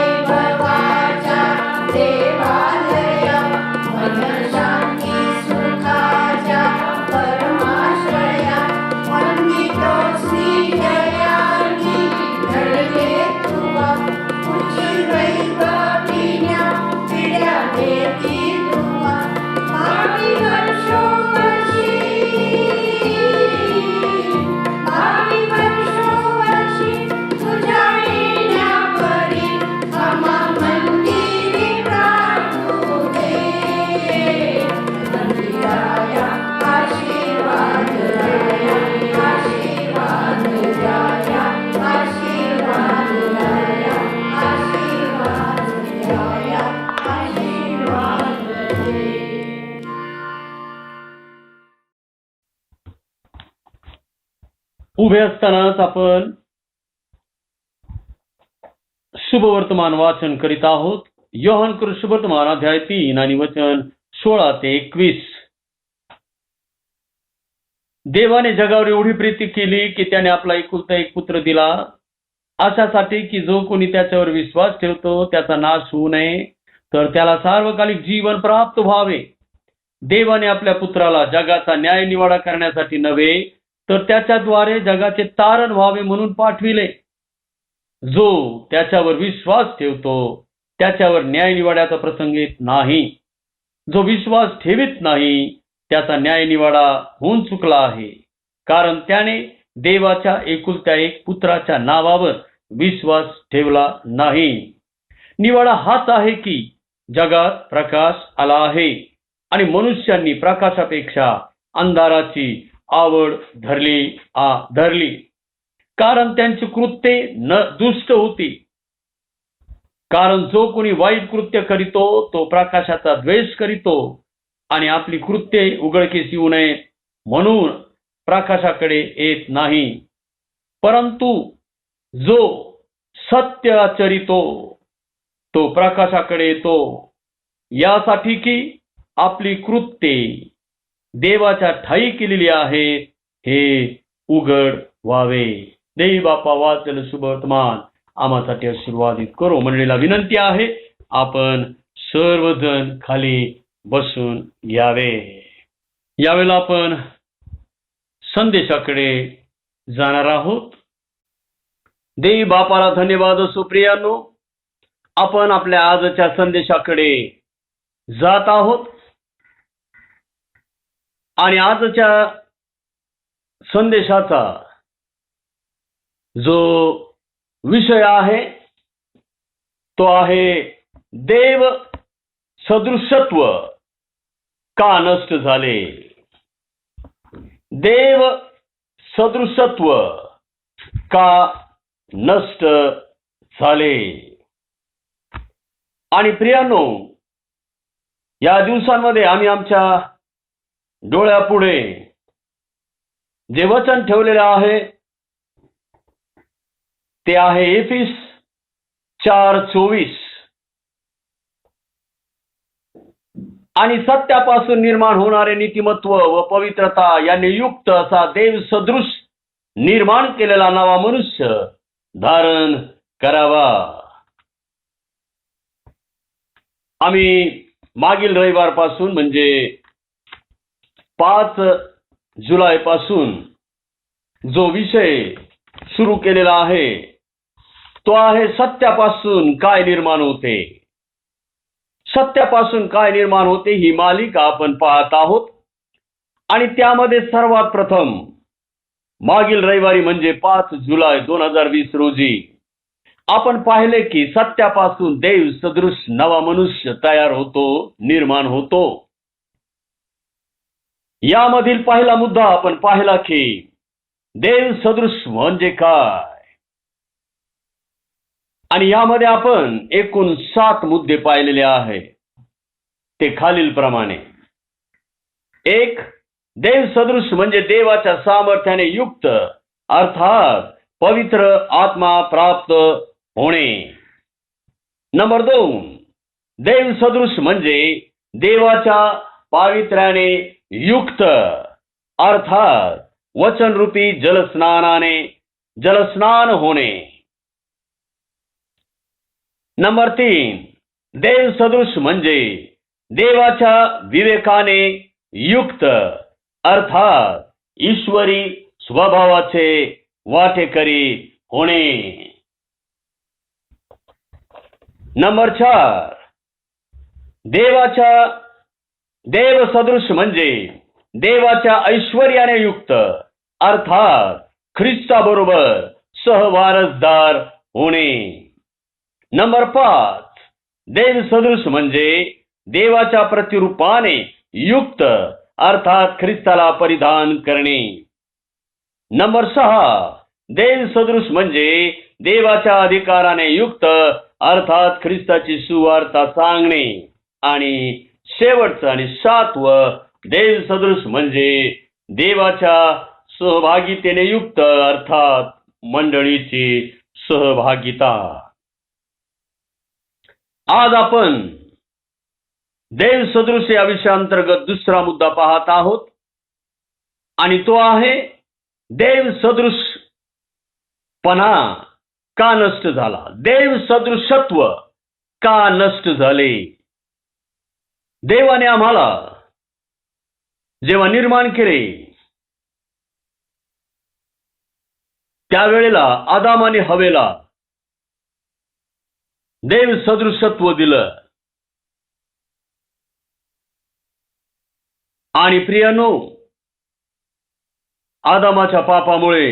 Speaker 6: स्वर्गमृगवैभवाच्या देवालया मनशांती सुखाच्या परमाश्रया वंदितो श्रीजयानी घडले तुवा उच्चैकटिन्या पिढ्या देती तुवा भावी वर्षोवर्षी तुझ्या येण्यापरी आम्हा मंदिरी प्रार्थू दे मंदिराया आशीर्वाद द्याया आशीर्वाद द्याया आशीर्वाद द्याया आशीर्वाद द्याया आशीर्वाद दे.
Speaker 1: उभे असतानाच आपण शुभवर्तमान वाचन करीत आहोत. योहान शुभवर्तमान अध्याय 3 आणि वचन 16 ते 21. देवाने जगावर एवढी प्रीती केली की त्याने आपला एकुलता एक पुत्र दिला, अशासाठी की जो कोणी त्याच्यावर विश्वास ठेवतो त्याचा नाश होऊ नये, तर त्याला सार्वकालिक जीवन प्राप्त व्हावे. देवाने आपल्या पुत्राला जगाचा न्याय निवाडा करण्यासाठी नव्हे, तर त्याच्याद्वारे जगाचे तारण व्हावे म्हणून पाठविले. जो त्याच्यावर विश्वास ठेवतो त्याच्यावर न्याय निवाड्याचा प्रसंग येत नाही. जो विश्वास ठेवीत नाही त्याचा न्याय निवाडा होऊन चुकला आहे, कारण त्याने देवाच्या एकुलत्या एक पुत्राच्या नावावर विश्वास ठेवला नाही. निवाडा हाच आहे की जगात प्रकाश आला आहे आणि मनुष्यांनी प्रकाशापेक्षा अंधाराची आवड धरली, कारण त्यांची कृत्ये दुष्ट होती. कारण जो कोणी वाईट कृत्य करीतो तो प्रकाशाचा द्वेष करीतो आणि आपली कृत्ये उघडकीस येऊ नये म्हणून प्रकाशाकडे येत नाही. परंतु जो सत्य आचरितो तो प्रकाशाकडे येतो, यासाठी की आपली कृत्ये देवाच्या ठायी केलेली आहेत हे उघड व्हावे. देवी बापा वाचन शुभवर्तमान आम्हासाठी आशीर्वादित करो. मंडळीला विनंती आहे, आपण सर्वजण खाली बसून घ्यावे. यावेळेला आपण संदेशाकडे जाणार आहोत. देवी बापाला धन्यवाद असो. प्रियानो, आपण आपल्या आजच्या संदेशाकडे जात आहोत आणि आजच्या संदेशाचा जो विषय आहे तो आहे देव सदृशत्व का नष्ट झाले. देव सदृशत्व का नष्ट झाले. आणि प्रियानो, या दिवसांमध्ये आम्ही आमच्या डोळ्यापुढे जे वचन ठेवलेले आहे ते आहे एफिस 4:24. आणि सत्यापासून निर्माण होणारे नीतिमत्व व पवित्रता यांनी युक्त असा देव सदृश निर्माण केलेला नवा मनुष्य धारण करावा. आम्ही मागील रविवारपासून म्हणजे 5 जुलैपासून जो विषय सुरू केलेला आहे तो आहे सत्यापासून काय निर्माण होते. सत्यापासून काय निर्माण होते ही मालिका आपण पाहत आहोत. आणि त्यामध्ये सर्वात प्रथम मागील रविवारी म्हणजे 5 जुलै 2020 रोजी आपण पाहिले की सत्यापासून देव सदृश नवा मनुष्य तयार होतो, निर्माण होतो. यामधील पहिला मुद्दा आपण पाहिला की देव सदृश म्हणजे काय. आणि यामध्ये आपण एकूण 7 मुद्दे पाहिलेले आहे. ते खालील प्रमाणे: 1. देव सदृश म्हणजे देवाच्या सामर्थ्याने युक्त, अर्थात पवित्र आत्मा प्राप्त होणे. नंबर 2. देव सदृश म्हणजे देवाच्या पावित्र्याने युक्त, अर्थात वचनरूपी जलस्नानाने जलस्नान होणे. नंबर 3, देव सदृश म्हणजे देवाच्या विवेकाने युक्त अर्थात ईश्वरी स्वभावाचे वाटेकरी होणे. नंबर 4, देव सदृश म्हणजे देवाच्या ऐश्वर्याने युक्त अर्थात ख्रिस्ताबरोबर सहवारसदार होणे. नंबर 5, देव सदृश म्हणजे देवाच्या प्रतिरूपाने युक्त अर्थात ख्रिस्ताला परिधान करणे. नंबर 6, देव सदृश म्हणजे देवाच्या अधिकाराने युक्त अर्थात ख्रिस्ताची सुवार्ता सांगणे. आणि शेवटचं आणि 7वं, देव सदृश म्हणजे देवाच्या सहभागितेने युक्त अर्थात मंडळीची सहभागिता. आज आपण देव सदृश या विषयाअंतर्गत दुसरा मुद्दा पाहत आहोत आणि तो आहे देव सदृशपणा का नष्ट झाला, देव सदृशत्व का नष्ट झाले. देवाने आम्हाला जेव्हा निर्माण केले त्यावेळेला आदाम आणि हवेला देव सदृशत्व दिलं. आणि प्रियानो, आदामाच्या पापामुळे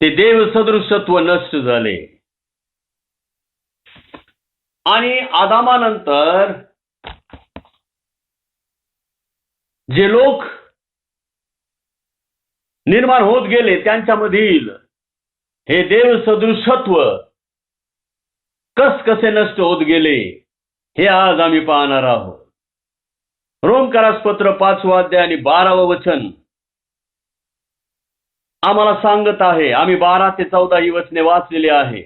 Speaker 1: ते देव सदृशत्व नष्ट झाले. आणि आदामानंतर जे लोक निर्माण होत गेले त्यांच्यामधील हे देव सदृशत्व कसे नष्ट होत गेले हे आज आम्ही पाहणार आहोत. रोमकरास पत्र 5 अध्याय आणि 12 वचन आम्हाला सांगत आहे. आम्ही 12 ते 14 ही वचने वाचलेली आहे.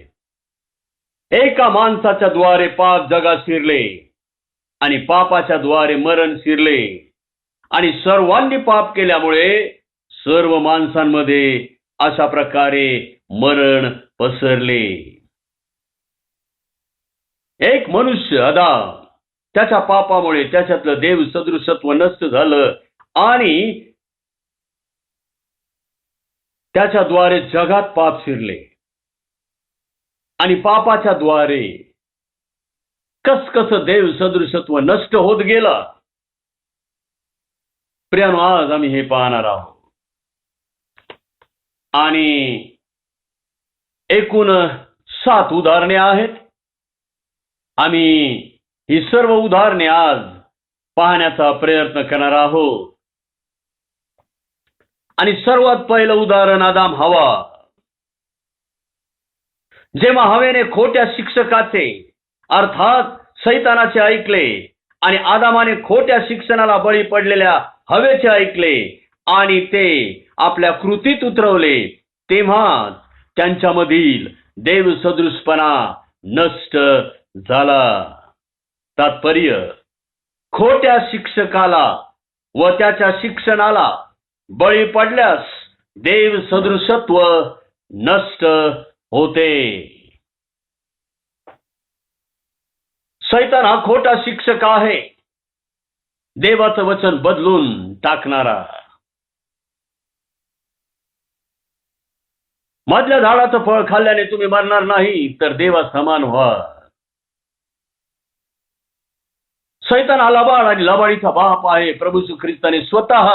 Speaker 1: एका माणसाच्या द्वारे पाप जगात शिरले आणि पापाच्या द्वारे मरण शिरले आणि सर्वांनी पाप केल्यामुळे सर्व माणसांमध्ये अशा प्रकारे मरण पसरले. एक मनुष्य आदाम, त्याच्या पापामुळे त्याच्यातलं देव सदृशत्व नष्ट झालं आणि त्याच्याद्वारे जगात पाप शिरले आणि पापाच्या द्वारे कसं देव सदृशत्व नष्ट होत गेलं. प्रियानो, आज आम्ही हे पाहणार आहोत. आणि एकूण 7 उदाहरणे आहेत. आम्ही ही सर्व उदाहरणे आज पाहण्याचा प्रयत्न करणार आहोत. आणि सर्वात पहिलं उदाहरण आदाम हवा. जेव्हा हवेने खोट्या शिक्षकाचे अर्थात सैतानाचे ऐकले आणि आदामाने खोट्या शिक्षणाला बळी पडलेल्या हवेचे ऐकले आणि ते आपल्या कृतीत उतरवले, तेव्हा त्यांच्यामधील देव सदृशपणा नष्ट झाला. तात्पर्य, खोट्या शिक्षकाला व त्याच्या शिक्षणाला बळी पडल्यास देव सदृशत्व नष्ट होते. सैतान हा खोटा शिक्षक आहे, देवाचं वचन बदलून टाकणारा. मधल्या झाडाचं फळ खाल्ल्याने तुम्ही मरणार नाही तर देवा समान व्हा. सैतान हा लबाड आणि लबाडीचा बाप आहे. प्रभू येशू ख्रिस्ताने स्वतः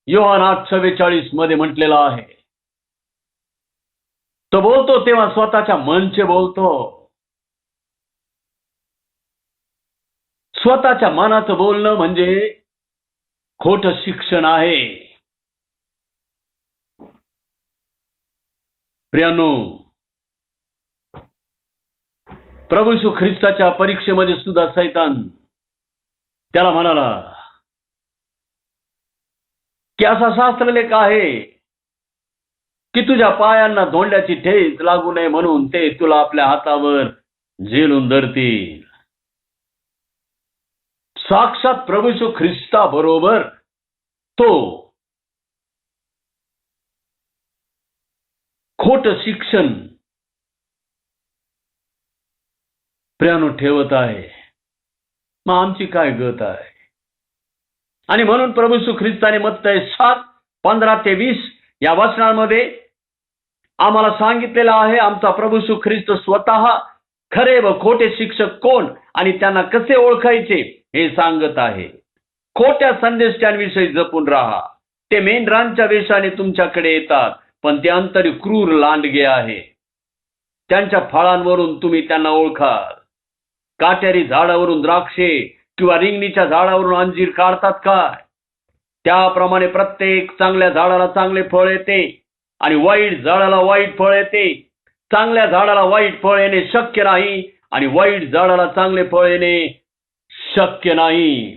Speaker 1: योहान 8:44 मध्ये म्हटलेला आहे. तो बोलतो तेव्हा स्वतःच्या मनचे बोलतो. स्वतःच्या मनाचं बोलणं म्हणजे खोटं शिक्षण आहे. प्रियानो, प्रभू येशू ख्रिस्ताच्या परीक्षेमध्ये सुद्धा सैतान त्याला म्हणाला की असा शास्त्रलेख आहे की तुझ्या पायांना धोंड्याची ठेच लागू नये म्हणून ते तुला आपल्या हातावर झेलून धरतील. साक्षात प्रभू येशू ख्रिस्ता बरोबर तो खोटं शिक्षण प्रियानो ठेवत आहे, मग आमची काय गत आहे? आणि म्हणून प्रभू येशू ख्रिस्ताने मत्तई 7:15-20 या वचनांमध्ये आम्हाला सांगितलेलं आहे, आमचा प्रभू येशू ख्रिस्त स्वतः खरे व खोटे शिक्षक कोण आणि त्यांना कसे ओळखायचे हे सांगत आहे. खोट्या संदेशकांविषयी जपून राहा. ते मेंढरांच्या वेशाने तुमच्याकडे येतात, पण ते अंतरी क्रूर लांडगे आहे. त्यांच्या फळांवरून तुम्ही त्यांना ओळखाल. काटेरी झाडावरून द्राक्षे किंवा रिंगणीच्या झाडावरून अंजीर काढतात काय? त्याप्रमाणे प्रत्येक चांगल्या झाडाला चांगले फळ येते आणि वाईट झाडाला वाईट फळ येते. चांगल्या झाडाला वाईट फळ येणे शक्य नाही आणि वाईट झाडाला चांगले फळ येणे शक्य नाही.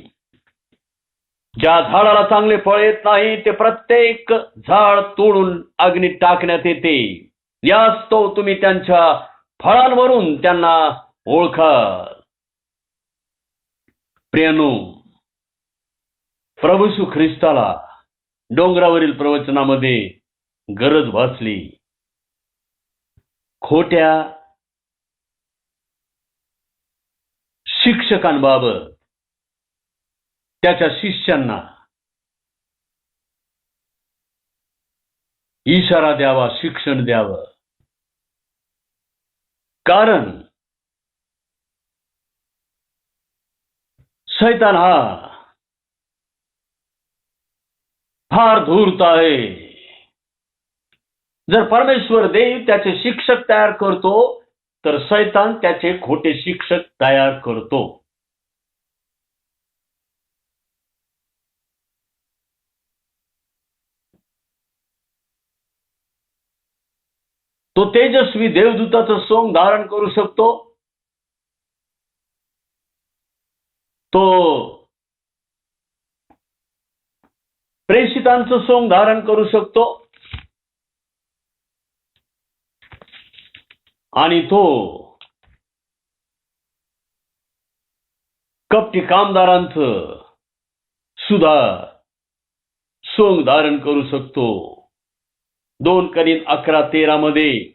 Speaker 1: ज्या झाडाला चांगले फळ येत नाही ते प्रत्येक झाड तोडून अग्नीत टाकण्यात येते. यास्तव तुम्ही त्यांच्या फळांवरून त्यांना ओळखाल. प्रियानो, प्रभू येशू ख्रिस्ताला डोंगरावरील प्रवचनामध्ये गरज भासली. खोट्या शिक्षकांबाबत त्याच्या शिष्यांना इशारा द्यावा, शिक्षण द्यावं. कारण शैतान हा फार धूर्त आहे. जर परमेश्वर देव त्याचे शिक्षक तयार करतो तर शैतान त्याचे खोटे शिक्षक तयार करतो. तो तेजस्वी देवदूताचं सोंग धारण करू शकतो. तो प्रेषितांचं सोंग धारण करू शकतो आणि तो कपटी कामदारांचं सुद्धा सोंग धारण करू शकतो. 2 करीन 11:13 मध्ये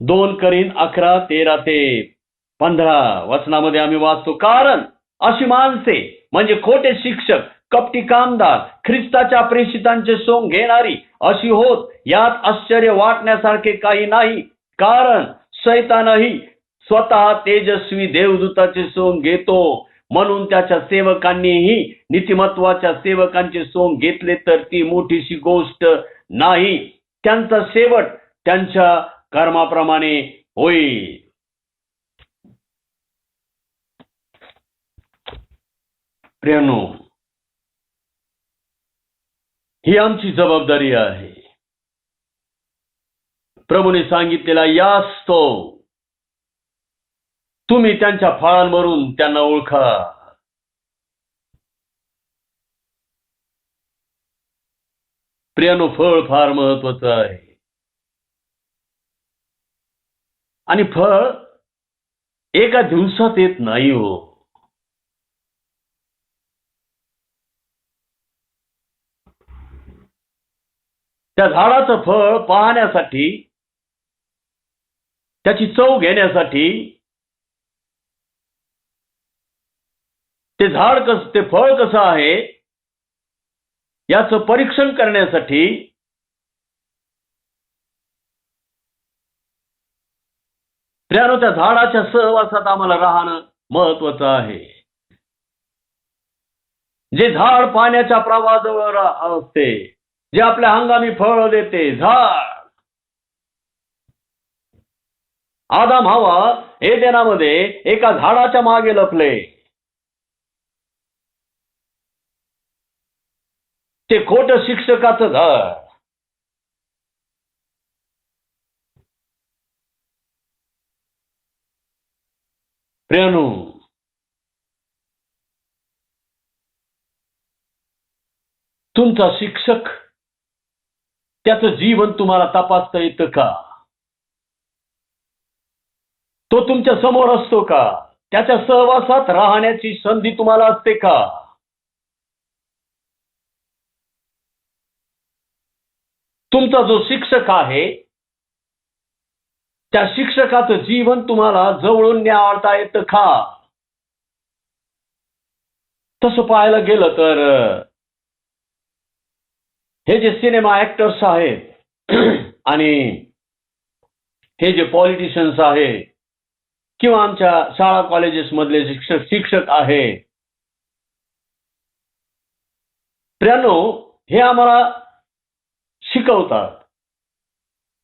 Speaker 1: 2 करीन 11:13-15 वचनामध्ये आम्ही वाचतो, कारण अशी माणसे म्हणजे खोटे शिक्षक, कपटी कामदार, ख्रिस्ताच्या प्रेषितांचे सोंग घेणारी अशी होत, यात आश्चर्य वाटण्यासारखे काही नाही. कारण शैतानही स्वतः तेजस्वी देवदूताचे सोंग घेतो. म्हणून त्याच्या सेवकांनीही नीतिमत्वाच्या सेवकांचे सोंग घेतले तर ती मोठीशी गोष्ट नाही. त्यांचा शेवट त्यांच्या कर्माप्रमाणे होईल. प्रियानो, ही आमची जबाबदारी आहे. प्रभूने सांगितलेला यास्तव तुम्ही त्यांच्या फळांवरून त्यांना ओळखा. प्रियानो, फळ फार महत्वाचं आहे आणि फळ एका दिवसात येत नाही हो. त्या झाडाचं फळ पाहण्यासाठी, त्याची चव घेण्यासाठी, ते फळ कसं आहे याचं परीक्षण करण्यासाठी प्रियानो त्या झाडाच्या सहवासात आम्हाला राहणं महत्वाचं आहे. जे झाड पाण्याच्या प्रवाहाजवळ असते, जे आपल्या हंगामी फळ देते झाड. आदाम हवा एदेनामध्ये एका झाडाच्या मागे लपले. ते खोटं शिक्षकाचं झाड. प्रियानो, तुमचा शिक्षक त्याचं जीवन तुम्हाला तपासता येतं का? तो तुमच्या समोर असतो का? त्याच्या सहवासात राहण्याची संधी तुम्हाला असते का? तुमचा जो शिक्षक आहे त्या शिक्षकाचं जीवन तुम्हाला जवळून न्याहाळता येतं का? तसं पाहायला गेलं तर हे जे सिनेमा ऍक्टर्स आहेत आणि हे जे पॉलिटिशियन्स आहेत किंवा आमच्या शाळा कॉलेजेस मधले शिक्षक आहेत, प्रियांनो, हे आम्हाला शिकवतात.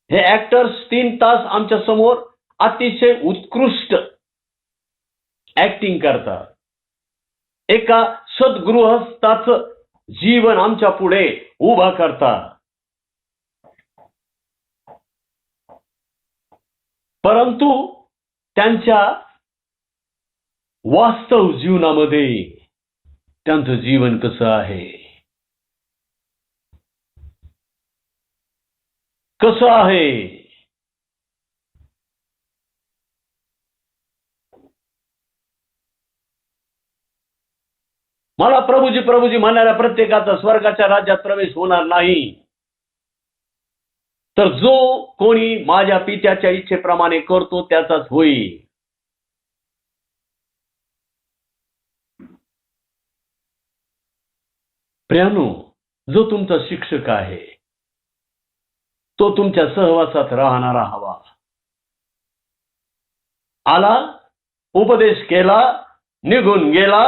Speaker 1: हे ऍक्टर्स 3 तास आमच्या समोर अतिशय उत्कृष्ट ऍक्टिंग करतात. एका सद्गृहस्थाचं जीवन आमच्या पुढे उभा करतात. परंतु त्यांच्या वास्तव जीवनामध्ये त्यांचं जीवन कसं आहे, कसं आहे? मला प्रभूजी प्रभूजी म्हणणाऱ्या प्रत्येकाचा स्वर्गाच्या राज्यात प्रवेश होणार नाही, तर जो कोणी माझ्या पित्याच्या इच्छेप्रमाणे करतो त्याचाच होईल. प्रियांनो, जो तुमचा शिक्षक आहे तो तुमच्या सहवासात राहणारा हवा. आला, उपदेश केला, निघून गेला,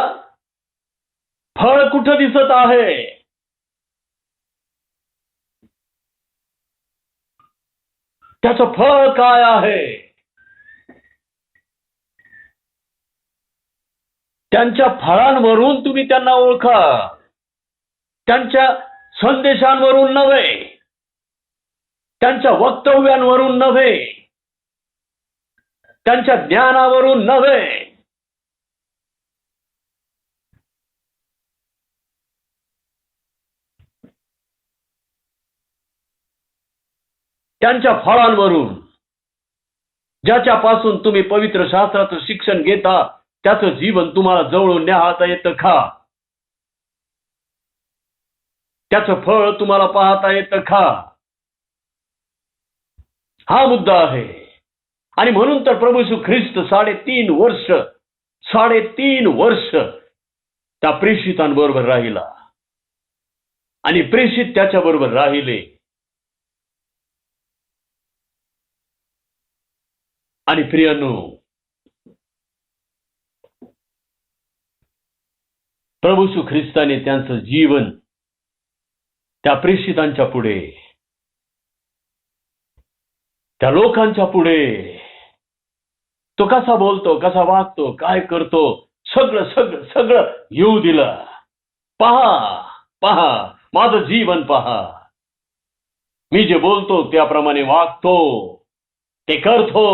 Speaker 1: फळ कुठं दिसत आहे? त्याचं फळ काय आहे? त्यांच्या फळांवरून तुम्ही त्यांना ओळखा, त्यांच्या संदेशांवरून नव्हे, त्यांच्या वक्तव्यांवरून नव्हे, त्यांच्या ज्ञानावरून नव्हे. त्यांच्या फळांवरून. ज्याच्यापासून तुम्ही पवित्र शास्त्राचं शिक्षण घेता त्याचं जीवन तुम्हाला जवळून न्याहाळता येतं का? त्याचं फळ तुम्हाला पाहता येतं का? हा मुद्दा आहे. आणि म्हणून तर प्रभू येशू ख्रिस्त 3.5 वर्ष त्या प्रेषितांबरोबर राहिला आणि प्रेषित त्याच्याबरोबर राहिले. आणि प्रियांनो, प्रभू येशू ख्रिस्ताने त्यांचं जीवन त्या प्रेषितांच्या पुढे, त्या लोकांच्या पुढे तो कसा बोलतो, कसा वागतो, काय करतो, सगळं सगळं सगळं येऊ दिलं. पहा पहा, माझं जीवन पहा. मी जे बोलतो त्याप्रमाणे वागतो, ते करतो.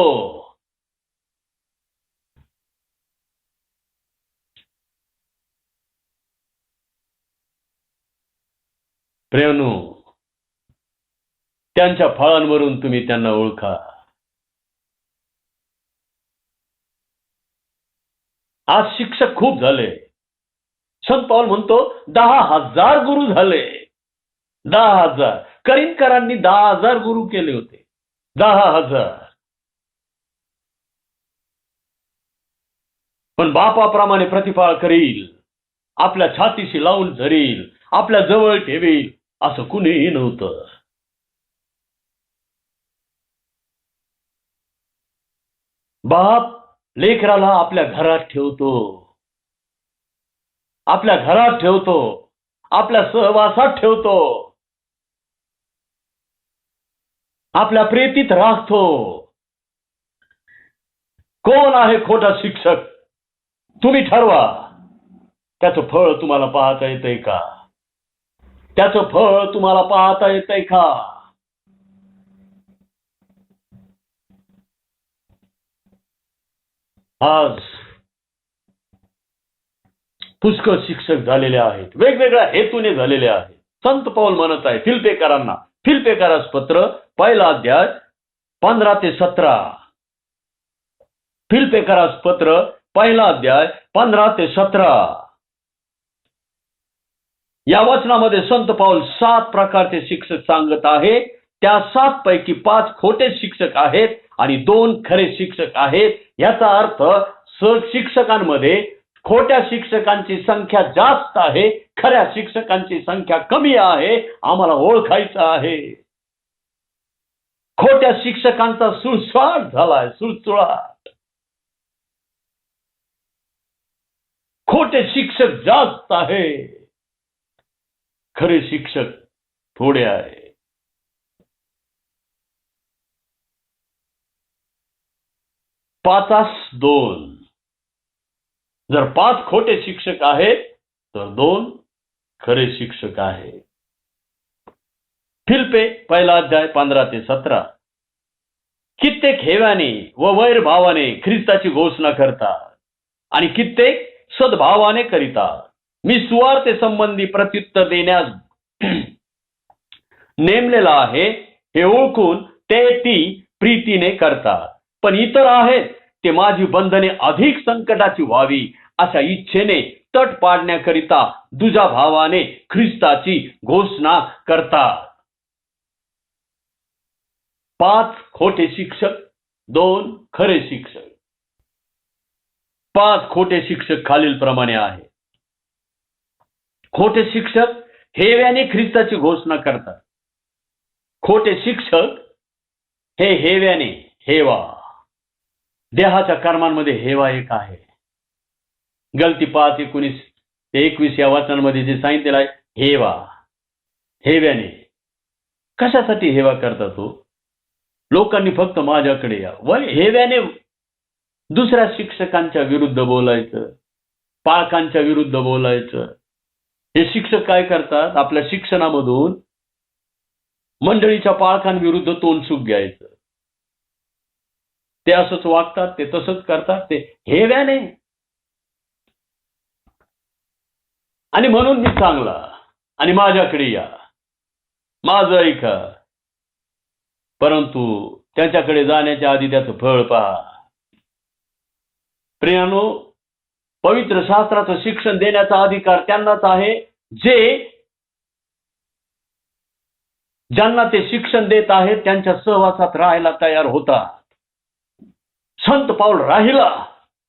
Speaker 1: प्रियांनो, त्यांच्या फळांवरून तुम्ही त्यांना ओळखा. आज शिक्षक खूप झाले. संत पौल म्हणतो 10,000 गुरु झाले. 10,000. करिंदकरांनी 10,000 गुरु केले होते. 10,000. पण बापाप्रमाणे प्रतिपाळ करील, आपल्या छातीशी लावून धरील, आपल्या जवळ ठेवील असं कुणीही नव्हतं. बाप लेकराला आपल्या घरात ठेवतो, आपल्या घरात ठेवतो, आपल्या सहवासात ठेवतो, आपल्या प्रेतीत राखतो. कोण आहे खोटा शिक्षक? तुम्ही ठरवा. त्याचं फळ तुम्हाला पाहता येतंय का? त्याचं फळ तुम्हाला पाहता येतंय का? आज पुष्कळ शिक्षक झालेले आहेत, वेगवेगळ्या हेतूने झालेले आहेत. संत पौल म्हणत आहे फिलिप्पिकरांना, फिलिप्पिकरास पत्र 1 अध्याय 15 ते 17. फिलिप्पिकरास पत्र 1 अध्याय 15 ते 17. या वचनामध्ये संत पौल 7 प्रकारचे शिक्षक सांगत आहे त्या 7 पैकी 5 खोटे शिक्षक आहेत आणि 2 खरे शिक्षक आहेत. याचा अर्थ शिक्षकांमध्ये खोट्या शिक्षकांची संख्या जास्त आहे, खऱ्या शिक्षकांची संख्या कमी आहे. आम्हाला ओळखायचं आहे. खोट्या शिक्षकांचा सुळसुळाट झालाय, सुळसुळाट. खोटे शिक्षक जास्त आहे, खरे शिक्षक थोडे आहे. पाचास 2. जर 5 खोटे शिक्षक आहेत तर 2 खरे शिक्षक आहेत. फिलिप्पे 1 अध्याय 15 ते 17. कित्येक हेव्याने व वैरभावाने ख्रिस्ताची घोषणा करतात आणि कित्येक सद्भावाने करीतात. मी सुवार्ते संबंधी प्रत्युत्तर देण्यास नेमलेला आहे हे ओळखून ती प्रीतीने करतात. पण इतर आहेत ते माझी बंधने अधिक संकटाची व्हावी अशा इच्छेने तट पाडण्याकरिता दुजाभावाने ख्रिस्ताची घोषणा करतात. 5 खोटे शिक्षक, 2 खरे शिक्षक. 5 खोटे शिक्षक खालील प्रमाणे आहे. खोटे शिक्षक हेव्याने ख्रिस्ताची घोषणा करतात. खोटे शिक्षक हे हेव्याने, हेवा. देहाच्या कर्मांमध्ये हेवा एक आहे. गलती 5:19 ते 21 या वचनांमध्ये जे सांगितलेलं आहे, हेवा, हेव्याने. कशासाठी हेवा करतात तो? लोकांनी फक्त माझ्याकडे या. हेव्याने दुसऱ्या शिक्षकांच्या विरुद्ध बोलायचं, पालकांच्या विरुद्ध बोलायचं. हे शिक्षक काय करतात? आपल्या शिक्षणामधून मंडळीच्या पालकांविरुद्ध तोंडसुख घ्यायचं. ते असंच वागतात, ते तसंच करतात, ते हेव्याने. आणि म्हणून मी चांगला आणि माझ्याकडे या, माझं ऐका. परंतु त्याच्याकडे जाण्याच्या आधी त्याचं फळ पहा. प्रियानो, पवित्र शास्त्राचं शिक्षण देण्याचा अधिकार त्यांनाच आहे ज्यांना ते शिक्षण देत आहेत त्यांच्या सहवासात राहायला तयार होतात. संत पाऊल राहिला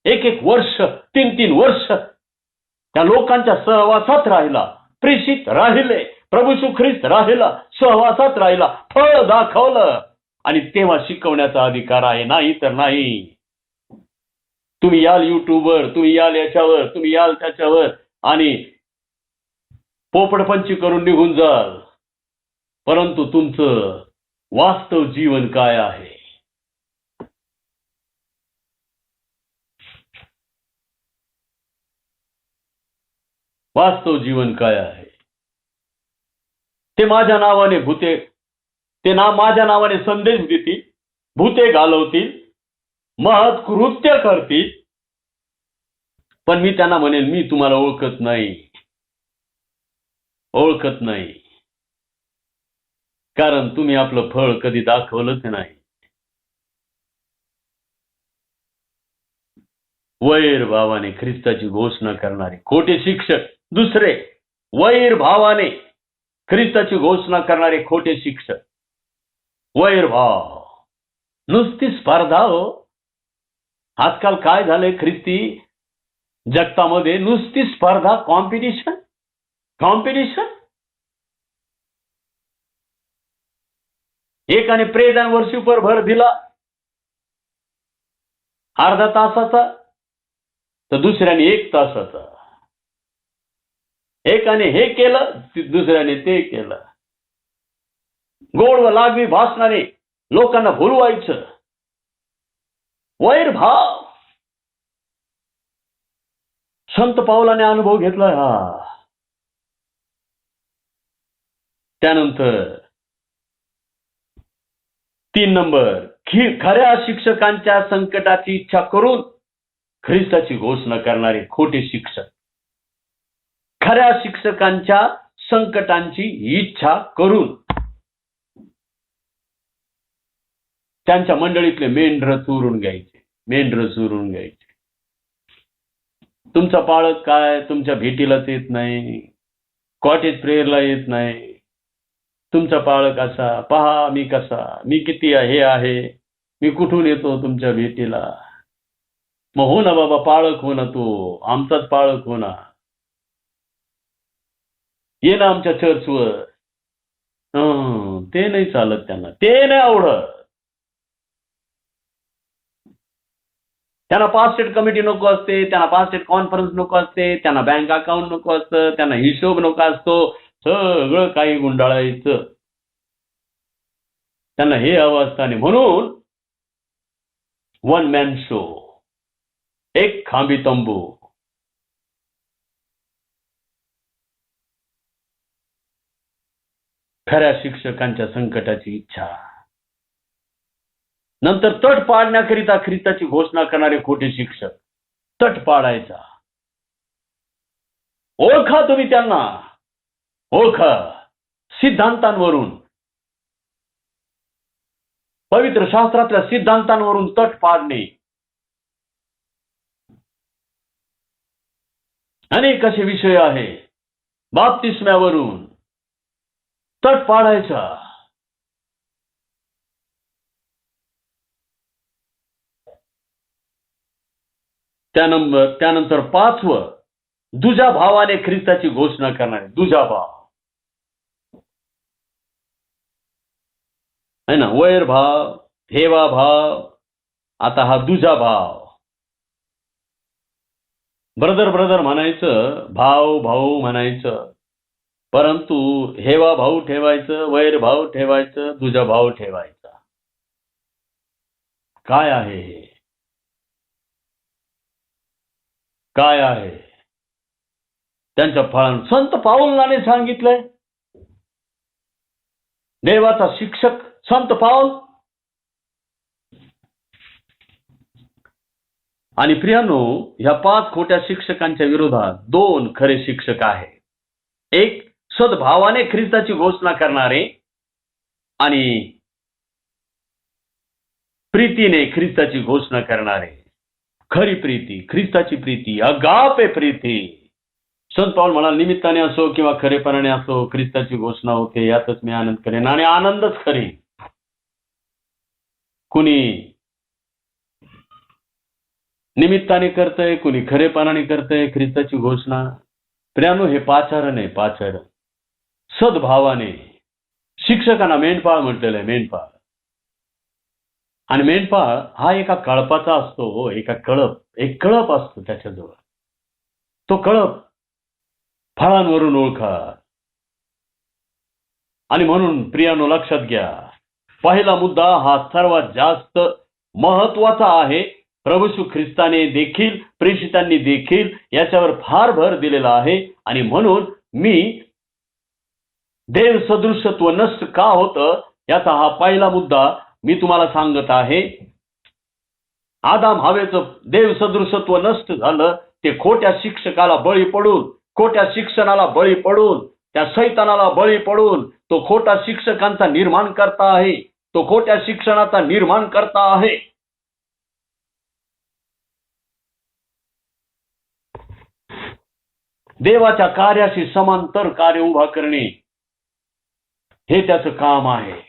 Speaker 1: 1 वर्ष, 3 वर्ष त्या लोकांच्या सहवासात राहिला, प्रेषित राहिले, प्रभू येशू ख्रिस्त राहिला, सहवासात राहिला, फळ दाखवलं आणि तेव्हा शिकवण्याचा अधिकार आहे, नाही तर नाही. तुम्ही याल युट्यूबवर, तुम्ही याल याच्यावर, तुम्ही याल त्याच्यावर आणि पोपडपंची करून निघून जाल. परंतु तुमचं वास्तव जीवन काय आहे? वास्तव जीवन काय आहे? ते माझ्या नावाने माझ्या नावाने संदेश देतील, भूते घालवतील, महत् कृत्य करतील, पण मी त्यांना म्हणेल मी तुम्हाला ओळखत नाही, कारण तुम्ही आपलं फळ कधी दाखवलंच नाही. वैर भावाने ख्रिस्ताची घोषणा करणारे खोटे शिक्षक. दुसरे, वैर भावाने ख्रिस्ताची घोषणा करणारे खोटे शिक्षक. वैर भाव, नुसती स्पर्धा हो. आजकाल काय झालंय ख्रिस्ती जगतामध्ये? नुसती स्पर्धा, कॉम्पिटिशन. एकाने प्रेज अँड वर्शिपवर भर दिला अर्धा तासाचा, तर दुसऱ्याने 1 तासाचा. एकाने हे केलं, दुसऱ्याने ते केलं. गोड व लागवी भासणारे लोकांना भुलवायचं. वैरभाव. संत पावलाने अनुभव घेतला. त्यानंतर 3 नंबर, खऱ्या शिक्षकांच्या संकटाची इच्छा करून ख्रिस्ताची घोषणा करणारे खोटे शिक्षक. खऱ्या शिक्षकांच्या संकटांची इच्छा करून त्यांच्या मंडळीतले मेंढर चोरून घ्यायचे. तुमचा पाळक काय तुमच्या भेटीलाच येत नाही, कॉटेज प्रेयरला येत नाही, तुमचा पाळक कसा, पहा मी कसा, मी किती हे आहे, मी कुठून येतो तुमच्या भेटीला. मग हो ना बाबा, पाळक हो ना, तू आमचाच पाळक हो ना, ये ना आमच्या चर्चवर. ते नाही चालत त्यांना, ते नाही आवडत त्यांना. पास्टेट कमिटी नको असते, त्यांना पास्टेट कॉन्फरन्स नको असते, त्यांना बँक अकाउंट नको असतं, त्यांना हिशोब नको असतो, सगळं काही गुंडाळायचं त्यांना हे हवं असतं. आणि म्हणून वन मॅन शो, एक खांबी तंबू. खऱ्या शिक्षकांच्या संकटाची इच्छा. नंतर तट पाडण्याकरिता ख्रिस्ताची घोषणा करणारे खोटे शिक्षक. तट पाडायचा. ओळखा तुम्ही त्यांना, ओळखा सिद्धांतांवरून, पवित्र शास्त्रातल्या सिद्धांतांवरून तट पाडणे. अनेक असे विषय आहे. बाप्तिस्म्यावरून तट पाडायचा. त्यानंतर 5वं, दुजा भावाने ख्रिस्ताची घोषणा करणारे. दुजा भाव है ना, वैर भाव, हेवा भाव, आता हा दुजा भाव. ब्रदर ब्रदर म्हणायचं, भाऊ भाऊ म्हणायचं, परंतु हेवा भाऊ ठेवायचं, वैर भाव ठेवायचं, दुजा भाव ठेवायचा. काय आहे हे? काय आहे? त्यांच्या फळांना संत पाऊलाने सांगितलंय. देवाचा शिक्षक संत पाऊल. आणि प्रियानो, ह्या 5 खोट्या शिक्षकांच्या विरोधात 2 खरे शिक्षक आहेत. एक सद्भावाने ख्रिस्ताची घोषणा करणारे आणि प्रीतीने ख्रिस्ताची घोषणा करणारे. खरी प्रीती, ख्रिस्ताची प्रीती, अगापे प्रीती. संत पाऊल म्हणाल, निमित्ताने असो किंवा खरेपणाने असो ख्रिस्ताची घोषणा होते, यातच मी आनंद करेन. आणि आनंदच करेन. कुणी निमित्ताने करतंय, कुणी खरेपणाने करतंय ख्रिस्ताची घोषणा. प्रियानो, हे पाचारण आहे, पाचारण. सद्भावाने. शिक्षकांना मेंढपाळ म्हटलेलं आहे, मेंढपाळ. आणि मेंढपाळ हा एका कळपाचा असतो, एक कळप असतो त्याच्याजवळ. तो कळप फळांवरून ओळखा. आणि म्हणून प्रियानो, लक्षात घ्या, पहिला मुद्दा हा सर्वात जास्त महत्वाचा आहे. प्रभू येशू ख्रिस्ताने देखील, प्रेषितांनी देखील याच्यावर फार भर दिलेला आहे. आणि म्हणून मी देव सदृशत्व नष्ट का होतं याचा हा पहिला मुद्दा मी तुम्हाला सांगत आहे. आदाम हवेचं देव सदृशत्व नष्ट झालं ते खोट्या शिक्षकाला बळी पडून, खोट्या शिक्षणाला बळी पडून, त्या शैतानाला बळी पडून तो खोटा शिक्षकांचा निर्माण करता आहे, तो खोट्या शिक्षणाचा निर्माण करता आहे. देवाच्या कार्याशी समांतर कार्य उभा करणे हे त्याचं काम आहे.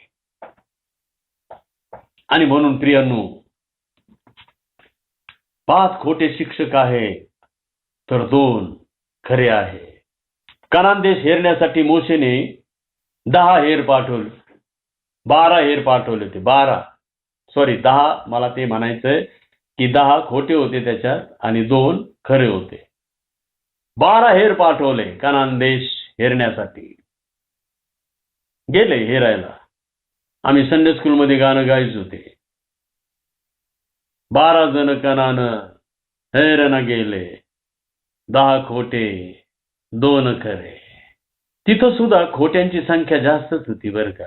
Speaker 1: आणि म्हणून प्रियांनो, 5 खोटे शिक्षक आहेत तर 2 खरे आहे. कनान देश हेरण्यासाठी मोशेने 10 हेर पाठवले, 12 हेर पाठवले होते. 10 मला ते म्हणायचंय की 10 खोटे होते त्याच्यात आणि 2 खरे होते. 12 हेर पाठवले कनान देश हेरण्यासाठी. गेले हेरायला. आम्ही संडे स्कूलमध्ये गाणं गायचो ते, 12 जण कनान हेरना गेले, 10 खोटे 2 खरे. तिथं सुद्धा खोट्यांची संख्या जास्तच होती बरं का.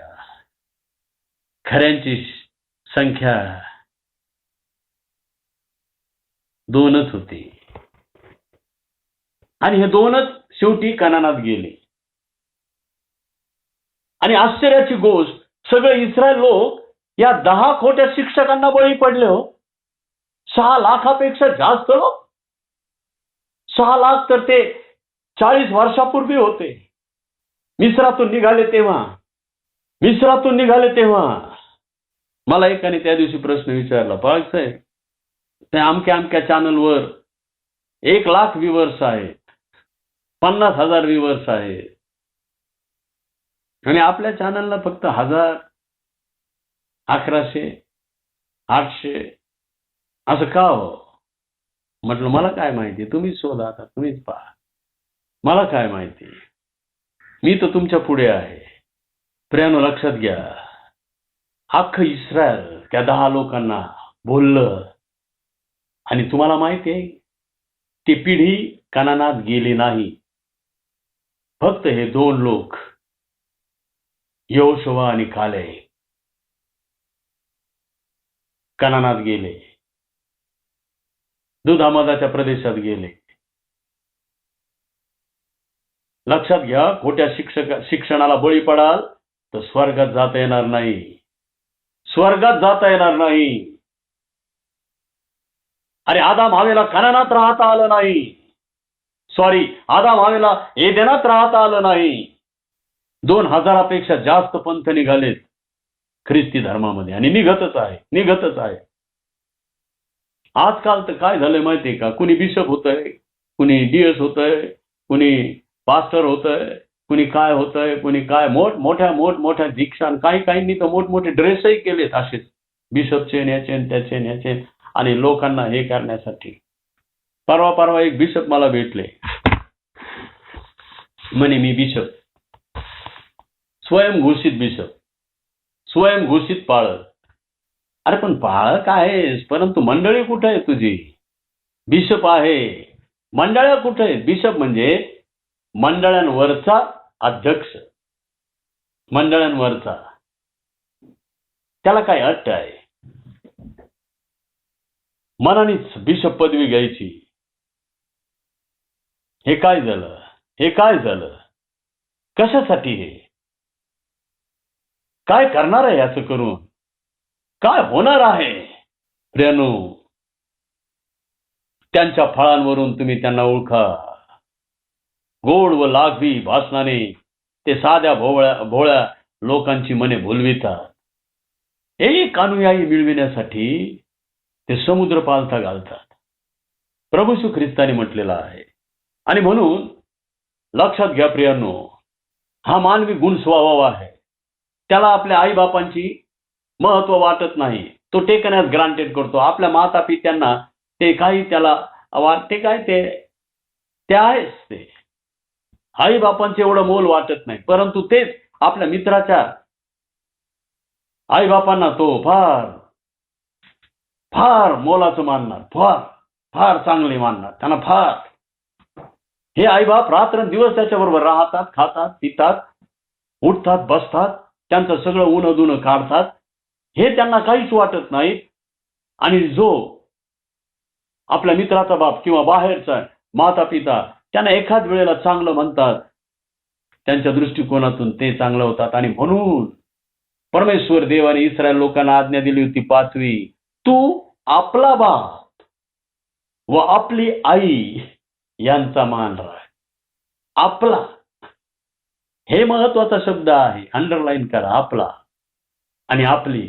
Speaker 1: खऱ्यांची संख्या 2च होती. आणि हे 2च शेवटी कनानात गेले. आणि आश्चर्याची गोष्ट, सगळे इस्रायल लोक या 10 खोट्या शिक्षकांना बळी पडले. 6 लाखापेक्षा जास्त लोक. 6 लाख तर ते 40 वर्षापूर्वी होते, मिस्रातून निघाले तेव्हा. मिस्रातून निघाले तेव्हा मला एकाने त्या दिवशी प्रश्न विचारला, पाळक साहेब, ते अमक्या चॅनलवर 1,00,000 व्ह्यूवर्स आहेत, 50,000 व्ह्यूवर्स आहेत आणि आपल्या चॅनलला फक्त 1,000, 1100, 800 असं का हो? म्हटलं मला काय माहिती, तुम्हीच शोधा, आता तुम्हीच पहा, मला काय माहिती, मी तर तुमच्या पुढे आहे. प्रियानो, लक्षात घ्या, अख्खं इस्रायल त्या 10 लोकांना बोललं आणि तुम्हाला माहिती आहे ती पिढी कनानात गेली नाही. फक्त हे 2 लोक, यहोशुवा आणि कालेब, कनानात गेले, दुधामधाच्या प्रदेशात गेले. लक्षात घ्या, खोट्या शिक्षणाला बळी पडाल तर स्वर्गात जाता येणार नाही, स्वर्गात जाता येणार नाही. अरे आदाम हवेला कनानात राहता आलं नाही, आदाम हवेला एदेनात राहता आलं नाही. 2000पेक्षा जास्त पंथ निघालेत ख्रिस्ती धर्मामध्ये आणि निघतच आहे. आजकाल तर काय झालंय माहितीये का, कुणी बिशप होतंय, कुणी डीएस होतंय, कुणी पास्टर होतंय, कुणी काय होतंय, कुणी काय मोठ्या दीक्षा, काहींनी तर मोठमोठे ड्रेसही केलेत असेच बिशपचे, त्याचे आणि लोकांना हे करण्यासाठी. परवा एक बिशप मला भेटले, म्हणे मी बिशप, स्वयंघोषित बिशप, स्वयंघोषित पाळक. अरे पण पाळक आहेस, परंतु मंडळी कुठे आहे तुझी? बिशप आहे, मंडळ्या कुठे आहेत? बिशप म्हणजे मंडळांवरचा अध्यक्ष, मंडळांवरचा. त्याला काय अट आहे? मनानेच बिशप पदवी घ्यायची. हे काय झालं? कशासाठी? हे काय करणार आहे? याचं करून काय होणार आहे? प्रियानो, त्यांच्या फळांवरून तुम्ही त्यांना ओळखा. गोड व लाघवी भाषणाने ते साध्या भोळ्या लोकांची मने भुलवितात. एक अनुयायी मिळविण्यासाठी ते समुद्र पालथा घालतात, प्रभू येशू ख्रिस्ताने म्हटलेलं आहे. आणि म्हणून लक्षात घ्या प्रियांनो, हा मानवी गुण स्वभाव आहे. त्याला आपल्या आईबापांची महत्व वाटत नाही, तो टेकण्यास ग्रांटेड करतो. आपल्या माता पित्यांना ते काही त्याला वाटते काय, ते आहेच, ते आई बापांचे एवढं मोल वाटत नाही. परंतु तेच आपल्या मित्राच्या आई बापांना तो फार फार मोलाचं मानणार, फार चांगले मानणार. त्यांना फार, हे आई बाप रात्रंदिवस त्याच्याबरोबर राहतात, खातात, पितात, उठतात, बसतात, त्यांचं सगळं उन्हं काढतात, हे त्यांना काहीच वाटत नाही. आणि जो आपल्या मित्राचा बाप किंवा बाहेरचा माता पिता त्यांना एखाद वेळेला चांगलं म्हणतात, त्यांच्या दृष्टिकोनातून ते चांगलं होतात. आणि म्हणून परमेश्वर देवाने इस्रायल लोकांना आज्ञा दिली होती 5वी, तू आपला बाप व आपली आई यांचा मान राख. आपला, हे महत्वाचा शब्द आहे, अंडरलाईन करा, आपला आणि आपली.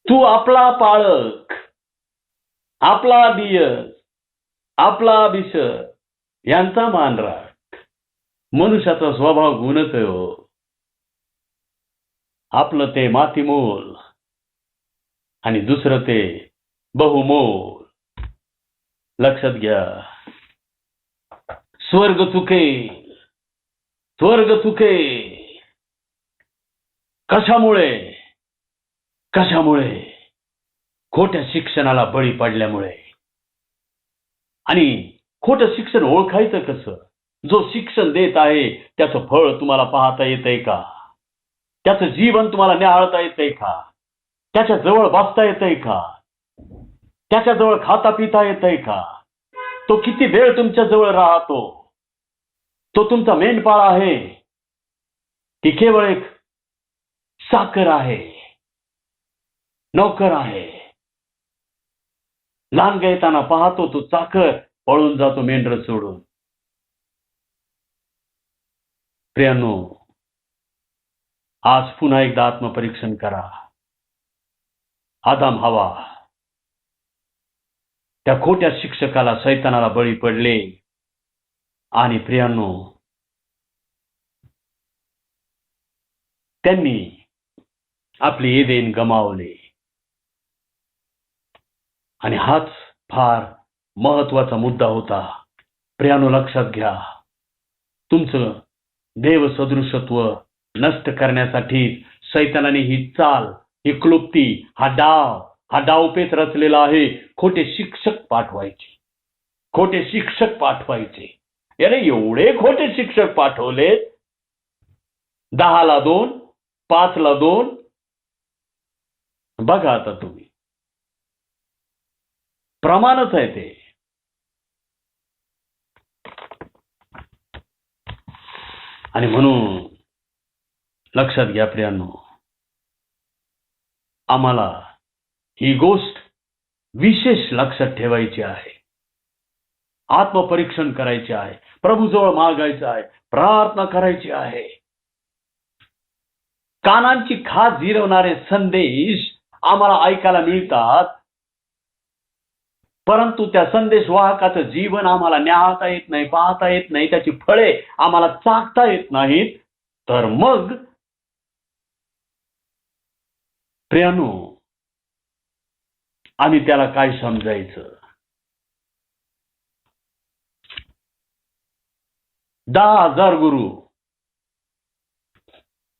Speaker 1: तू आपला पाळक, आपला दियस, आपला बिशप यांचा मान राख. मनुष्याचा स्वभाव गुणच आहे हो. आपलं ते मातीमोल आणि दुसरं ते बहुमोल. लक्षात घ्या, स्वर्ग चुके. कशामुळे? खोट्या शिक्षणाला बळी पडल्यामुळे. आणि खोटं शिक्षण ओळखायचं कसं? जो शिक्षण देत आहे त्याचं फळ तुम्हाला पाहता येतंय का? त्याचं जीवन तुम्हाला न्याहाळता येतंय का? त्याच्या जवळ बसता येतंय का? त्याच्या जवळ खाता पिता येतंय का? तो किती वेळ तुमच्या जवळ राहतो? तो तुमचा मेंढपाळ आहे की केवळ एक चाकर आहे, नोकर आहे? लहान येताना पाहतो तो चाकर पळून जातो मेंढर सोडून. प्रियांनो, आज पुन्हा एकदा आत्मपरीक्षण करा. आदाम हवा त्या खोट्या शिक्षकाला, शैतानाला बळी पडले आणि प्रियांनो, त्यांनी आपले एदेन गमावले. आणि हाच फार महत्वाचा मुद्दा होता. प्रियांनो, लक्षात घ्या, तुमचं देवसदृशत्व नष्ट करण्यासाठी शैतानाने ही चाल, ही क्लुप्ती, हा डावपेच रचलेला आहे. खोटे शिक्षक पाठवायचे. याने एवढे खोटे शिक्षक पाठवले, 10ला 2, 5ला 2. बघा आता तुम्ही, प्रमाणच आहे ते. आणि म्हणून लक्षात घ्या प्रियांनो, आम्हाला ही गोष्ट विशेष लक्षात ठेवायची आहे. आत्मपरीक्षण करायचे आहे, प्रभूजवळ मागायचं आहे, प्रार्थना करायची आहे. कानांची खाज जिरवणारे संदेश आम्हाला ऐकायला मिळतात, परंतु त्या संदेश वाहकाचं जीवन आम्हाला न्याहाळता येत नाही, पाहता येत नाही, त्याची फळे आम्हाला चाखता येत नाहीत. तर मग प्रियांनो, आम्ही त्याला काय समजायचं? 10,000 गुरु,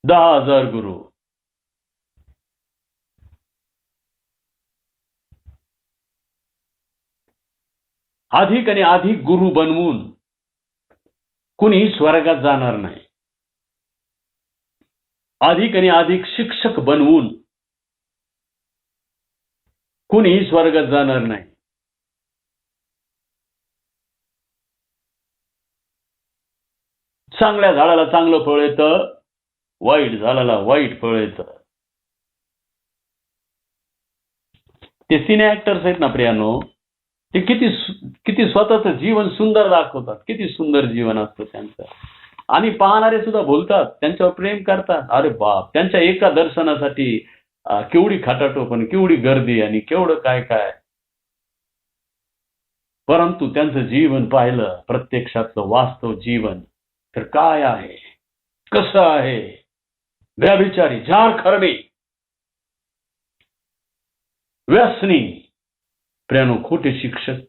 Speaker 1: 10,000 गुरु, अधिक आणि अधिक गुरु बनवून कुणी स्वर्गात जाणार नाही. अधिक आणि अधिक शिक्षक बनवून कुणी स्वर्गात जाणार नाही. चांगल्या झाडाला चांगलं फळ येतं, वाईट झाडाला वाईट फळ येतं. ते सिने ऍक्टर्स आहेत ना प्रियांनो, ते किती स्वतःचं जीवन सुंदर दाखवतात, किती सुंदर जीवन असतं त्यांचं. आणि पाहणारे सुद्धा बोलतात, त्यांच्यावर प्रेम करतात. अरे बाप, त्यांच्या एका दर्शनासाठी केवढी खटाटोपण, केवढी गर्दी आणि केवढं काय काय. परंतु त्यांचं जीवन पाहिलं, प्रत्यक्षातलं वास्तव जीवन तर काय आहे, कसं आहे? व्यभिचारी, झारखरणे, व्यसनी. प्रियांनो, खोटे शिक्षक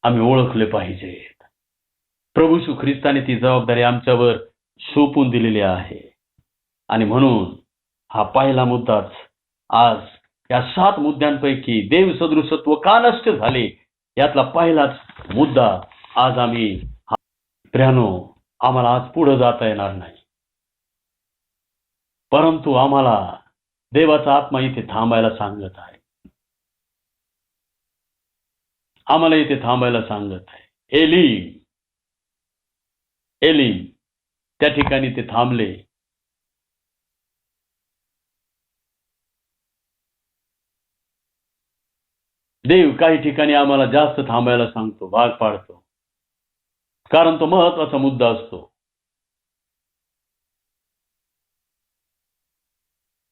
Speaker 1: आम्ही ओळखले पाहिजेत. प्रभू येशू ख्रिस्ताने ती जबाबदारी आमच्यावर सोपून दिलेली आहे. आणि म्हणून हा पहिला मुद्दाच आज या 7 मुद्द्यांपैकी देवसदृशत्व का नष्ट झाले यातला पहिलाच मुद्दा आज आम्ही. प्रियांनो, आम्हाला आज पुढे जाता येणार नाही, परंतु आम्हाला देवाचा आत्मा इथे थांबायला सांगत आहे. आम्हाला इथे थांबायला सांगत आहे. एलीम त्या ठिकाणी ते थांबले. देव काही ठिकाणी आम्हाला जास्त थांबायला सांगतो, भाग पाडतो, कारण तो महत्वाचा मुद्दा असतो.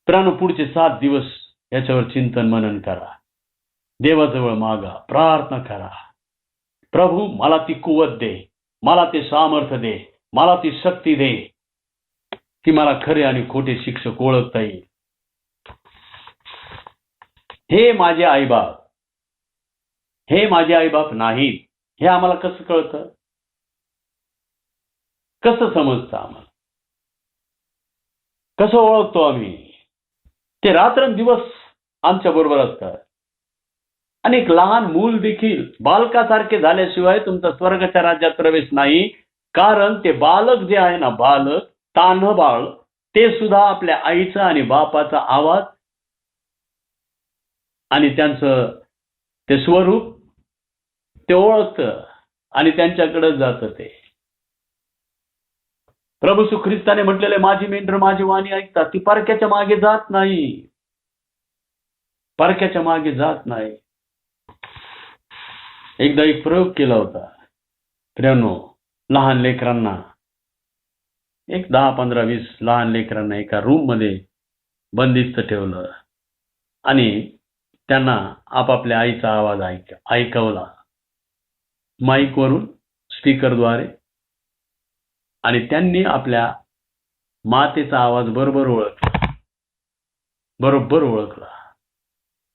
Speaker 1: प्रियांनो, पुढचे 7 दिवस याच्यावर चिंतन मनन करा, देवाजवळ मागा, प्रार्थना करा. प्रभू, मला ती कुवत दे, मला ते सामर्थ्य दे, मला ती शक्ती दे की मला खरे आणि खोटे शिक्षक ओळखता येईल. हे माझे आईबाप, हे माझे आईबाप नाहीत, हे आम्हाला कसं कळतं, कसं समजतं, आम्हाला कसं ओळखतो आम्ही? ते रात्रंदिवस आमच्या बरोबर असतात. आणि एक लहान मूल देखील बालकासारखे झाल्याशिवाय तुमचा स्वर्गाच्या राज्यात प्रवेश नाही. कारण ते बालक जे आहे ना, बालक, तान्ह बाळ, ते सुद्धा आपल्या आईचा आणि बापाचा आवाज आणि त्यांचं ते स्वरूप ते ओळखतं आणि त्यांच्याकडे जातं. ते प्रभू येशू ख्रिस्ताने म्हटलेले, माझी मेंढरं माझी वाणी ऐकतात, ती परक्याच्या मागे जात नाही, परक्याच्या मागे जात नाही. एकदा एक प्रयोग केला होता प्रियांनो, लहान लेकरांना एक 10, 15, 20 लहान लेकरांना एका रूममध्ये बंदिस्त ठेवलं आणि त्यांना आपापल्या आईचा आवाज ऐकवला माईकवरून, स्पीकरद्वारे, आणि त्यांनी आपल्या मातेचा आवाज बरोबर ओळखला.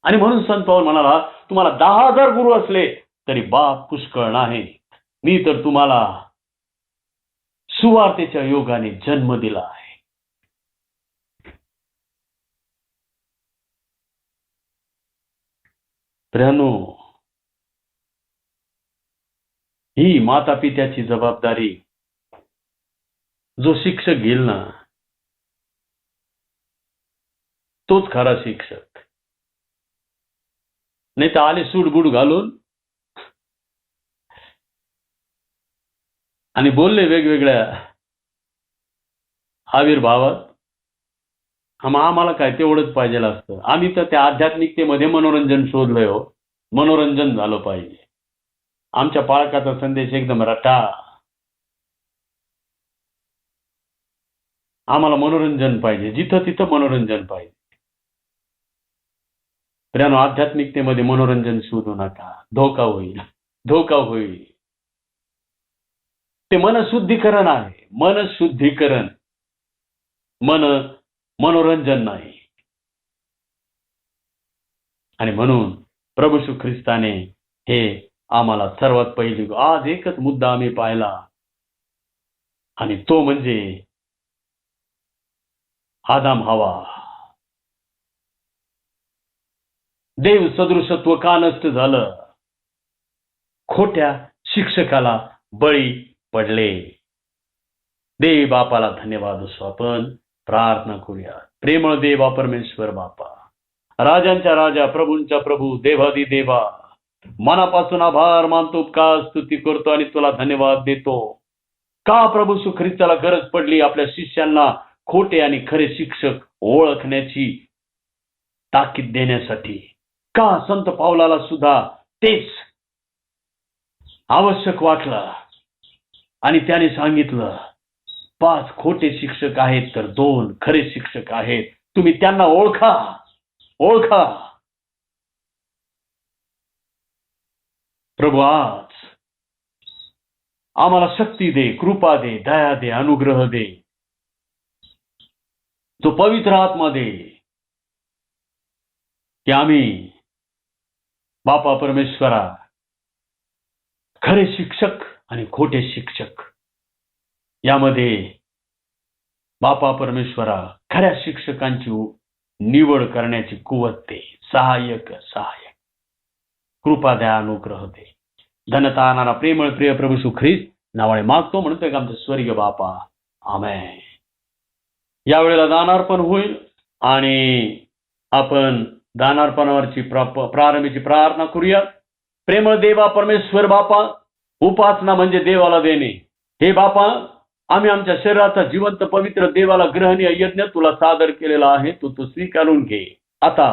Speaker 1: आणि म्हणून संत पाऊल म्हणाला, तुम्हाला 10,000 गुरु असले तरी बाप पुष्कळ नाही. मी तर तुम्हाला सुवार्तेच्या योगाने जन्म दिला आहे. प्रियानो, ही माता पित्याची जबाबदारी जो शिक्षक घेईल ना, तोच खरा शिक्षक. नाही तर आले सूटबूट घालून आणि बोलले वेगवेगळ्या आविर्भावात, आम्हाला काय तेवढंच पाहिजे असतं. आम्ही तर त्या आध्यात्मिकतेमध्ये मनोरंजन शोधलंय हो. मनोरंजन झालं पाहिजे. आमच्या पालकाचा संदेश एकदम रटा. आम्हाला मनोरंजन पाहिजे, जिथं तिथं मनोरंजन पाहिजे. प्रियानो, आध्यात्मिकतेमध्ये मनोरंजन शोधू नका. धोका होईल. ते मनशुद्धीकरण आहे. मनशुद्धीकरण, मनोरंजन नाही. आणि म्हणून प्रभू येशू ख्रिस्ताने हे आम्हाला सर्वात पहिली आज एकच मुद्दा आम्ही पाहिला, आणि तो म्हणजे आदाम हवा. देव सदृशत्व का नष्ट झालं? खोट्या शिक्षकाला बळी पडले. देव बापाला धन्यवाद असो. आपण प्रार्थना करूया. प्रेमळ देवा परमेश्वर बापा, राजांच्या राजा, प्रभूंच्या प्रभू, देवादी देवा, मनापासून आभार मानतो, उपकार स्तुती करतो आणि तुला धन्यवाद देतो. का प्रभू येशू ख्रिस्ताला गरज पडली आपल्या शिष्यांना खोटे आणि खरे शिक्षक ओळखण्याची ताकीद देण्यासाठी? का संत पावलाला सुद्धा तेच आवश्यक वाटलं आणि त्याने सांगितलं, 5 खोटे शिक्षक आहेत तर 2 खरे शिक्षक आहेत. तुम्ही त्यांना ओळखा. प्रभू, आज आम्हाला शक्ती दे, कृपा दे, दया दे, अनुग्रह दे, जो पवित्र आत्मा दे, की आम्ही बापा परमेश्वरा खरे शिक्षक आणि खोटे शिक्षक यामध्ये बापा परमेश्वरा खऱ्या शिक्षकांची निवड करण्याची कुवत दे. सहाय्यक कृपा द्या, अनुग्रह दे. धन्यता आणणारा प्रेमळ प्रिय प्रभू येशू ख्रिस्त नावाने मागतो, म्हणतोय का आमचा स्वर्गीय बापा. आमेन. यावेळेला दानार्पण होईल आणि आपण दानार्पणावरची प्रारंभीची प्रार्थना करूया. प्रेमळ देवा परमेश्वर बापा, उपासना म्हणजे देवाला देणे. हे बापा, आम्ही आमच्या शरीराचा जिवंत पवित्र देवाला ग्रहणीय यज्ञ तुला सादर केलेला आहे. तू स्वीकारून घे. आता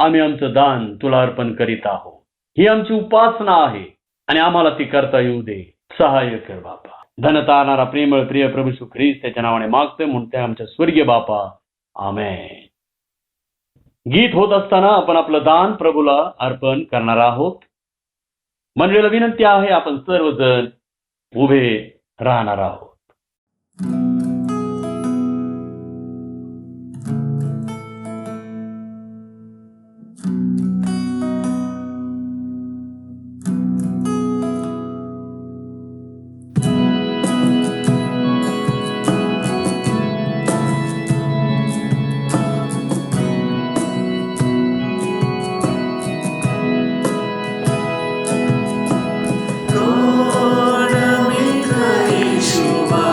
Speaker 1: आम्ही आमचं दान तुला अर्पण करीत आहोत. ही आमची उपासना आहे आणि आम्हाला ती करता येऊ दे. सहाय्य कर बापा. धनता आणणारा प्रेमळ प्रिय प्रभू येशू ख्रिस्त त्याच्या नावाने मागतोय, म्हणतोय आमच्या स्वर्गीय बापा. आमेन. गीत होत असताना आपण आपलं दान प्रभूला अर्पण करणार आहोत. मंडळीला विनंती आहे, आपण सर्वजण उभे राहणार आहोत.
Speaker 4: कोण मित्र येशुवा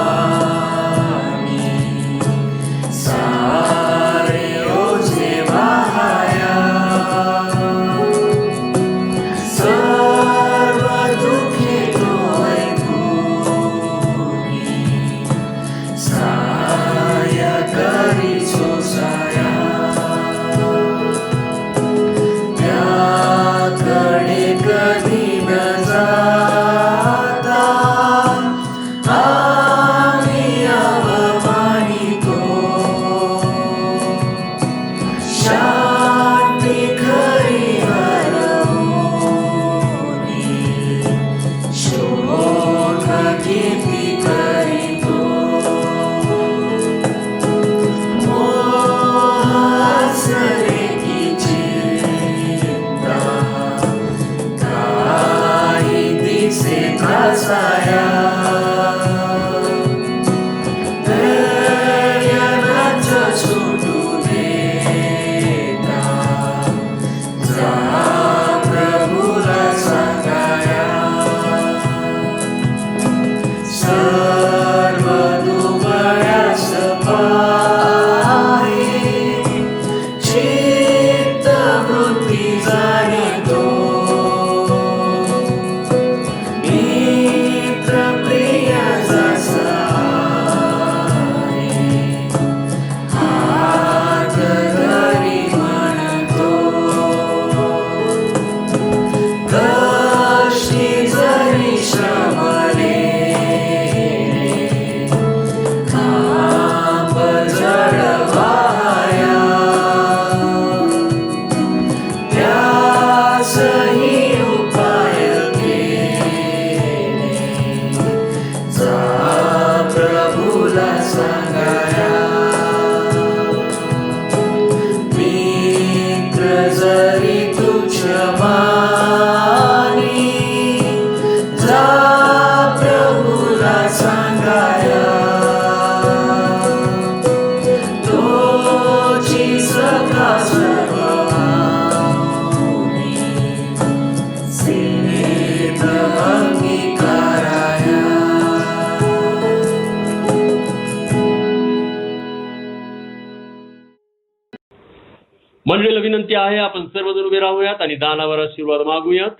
Speaker 1: मंडळीला विनंती आहे, आपण सर्वजण उभे राहूयात आणि दानावर आशीर्वाद मागूयात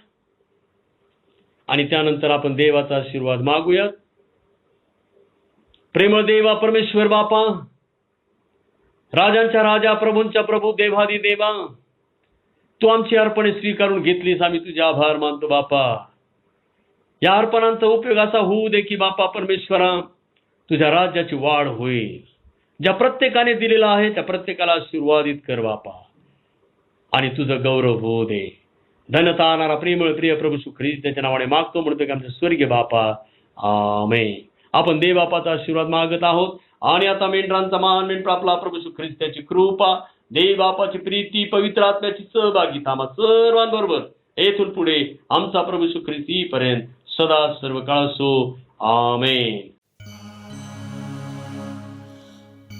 Speaker 1: आणि त्यानंतर आपण देवाचा आशीर्वाद मागूयात. प्रेमळ देवा परमेश्वर बापा, राजांच्या राजा, प्रभूंच्या प्रभू, देवादी देवा, तू आमची अर्पणे स्वीकारून घेतलीस. आम्ही तुझे आभार मानतो बापा. या अर्पणांचा उपयोग असा होऊ दे की बापा परमेश्वरा, तुझ्या राज्याची वाढ होईल. ज्या प्रत्येकाने दिलेला आहे त्या प्रत्येकाला आशीर्वादित कर बापा आणि तुझं गौरव होऊ दे. धन्यता आणणारा प्रेमळ प्रिय प्रभू श्री ख्रिस्त त्याच्या नावाने मागतो म्हणतो की आमच्या स्वर्गीय बापा, आमेन. आपण देव बापाचा आशीर्वाद मागत आहोत आणि आता मेंढरांचा मान मेंढरा आपला प्रभू श्री ख्रिस्त त्याची कृपा, देव बापाची प्रीती, पवित्र आत्म्याची सहभागिता आम्हा सर्वांबरोबर येथून पुढे आमचा प्रभू श्री ख्रिस्त येईपर्यंत सदा सर्व काळ असो. आमेन.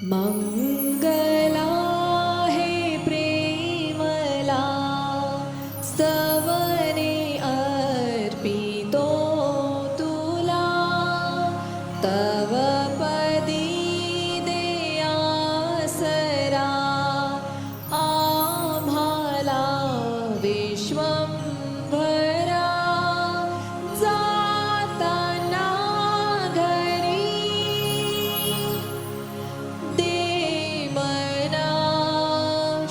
Speaker 5: मंगला हे प्रेमला स्तवने अर्पितो तुला, तव पदी दे आसरा आम्हाला विश्वंभरा. जाताना घरी दे मना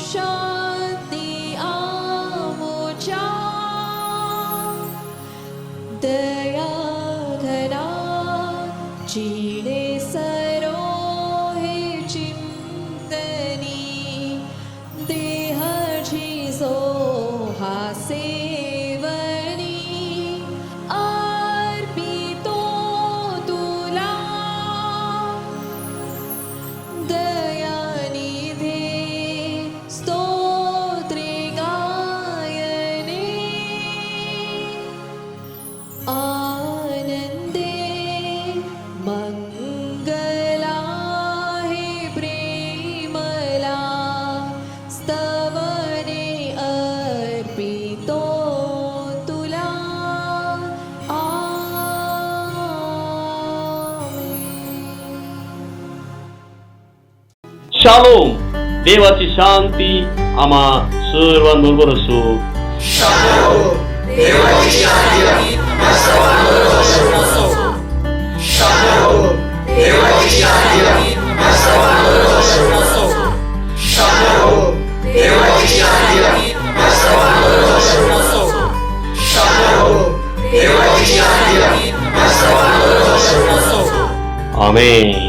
Speaker 5: शांती आमुच्या, दया घरा चिडे सरो हे चिंतनी, देहाची सोहा सेवनी अर्पितो तुला. दयानिधे स्तोत्रे गायने, आनंदे मंगला हे प्रेमला स्तवने अर्पितो तुला.
Speaker 1: शालोम. देवाची शांती आम्हा सर्वांबरोबर असो. आमेन.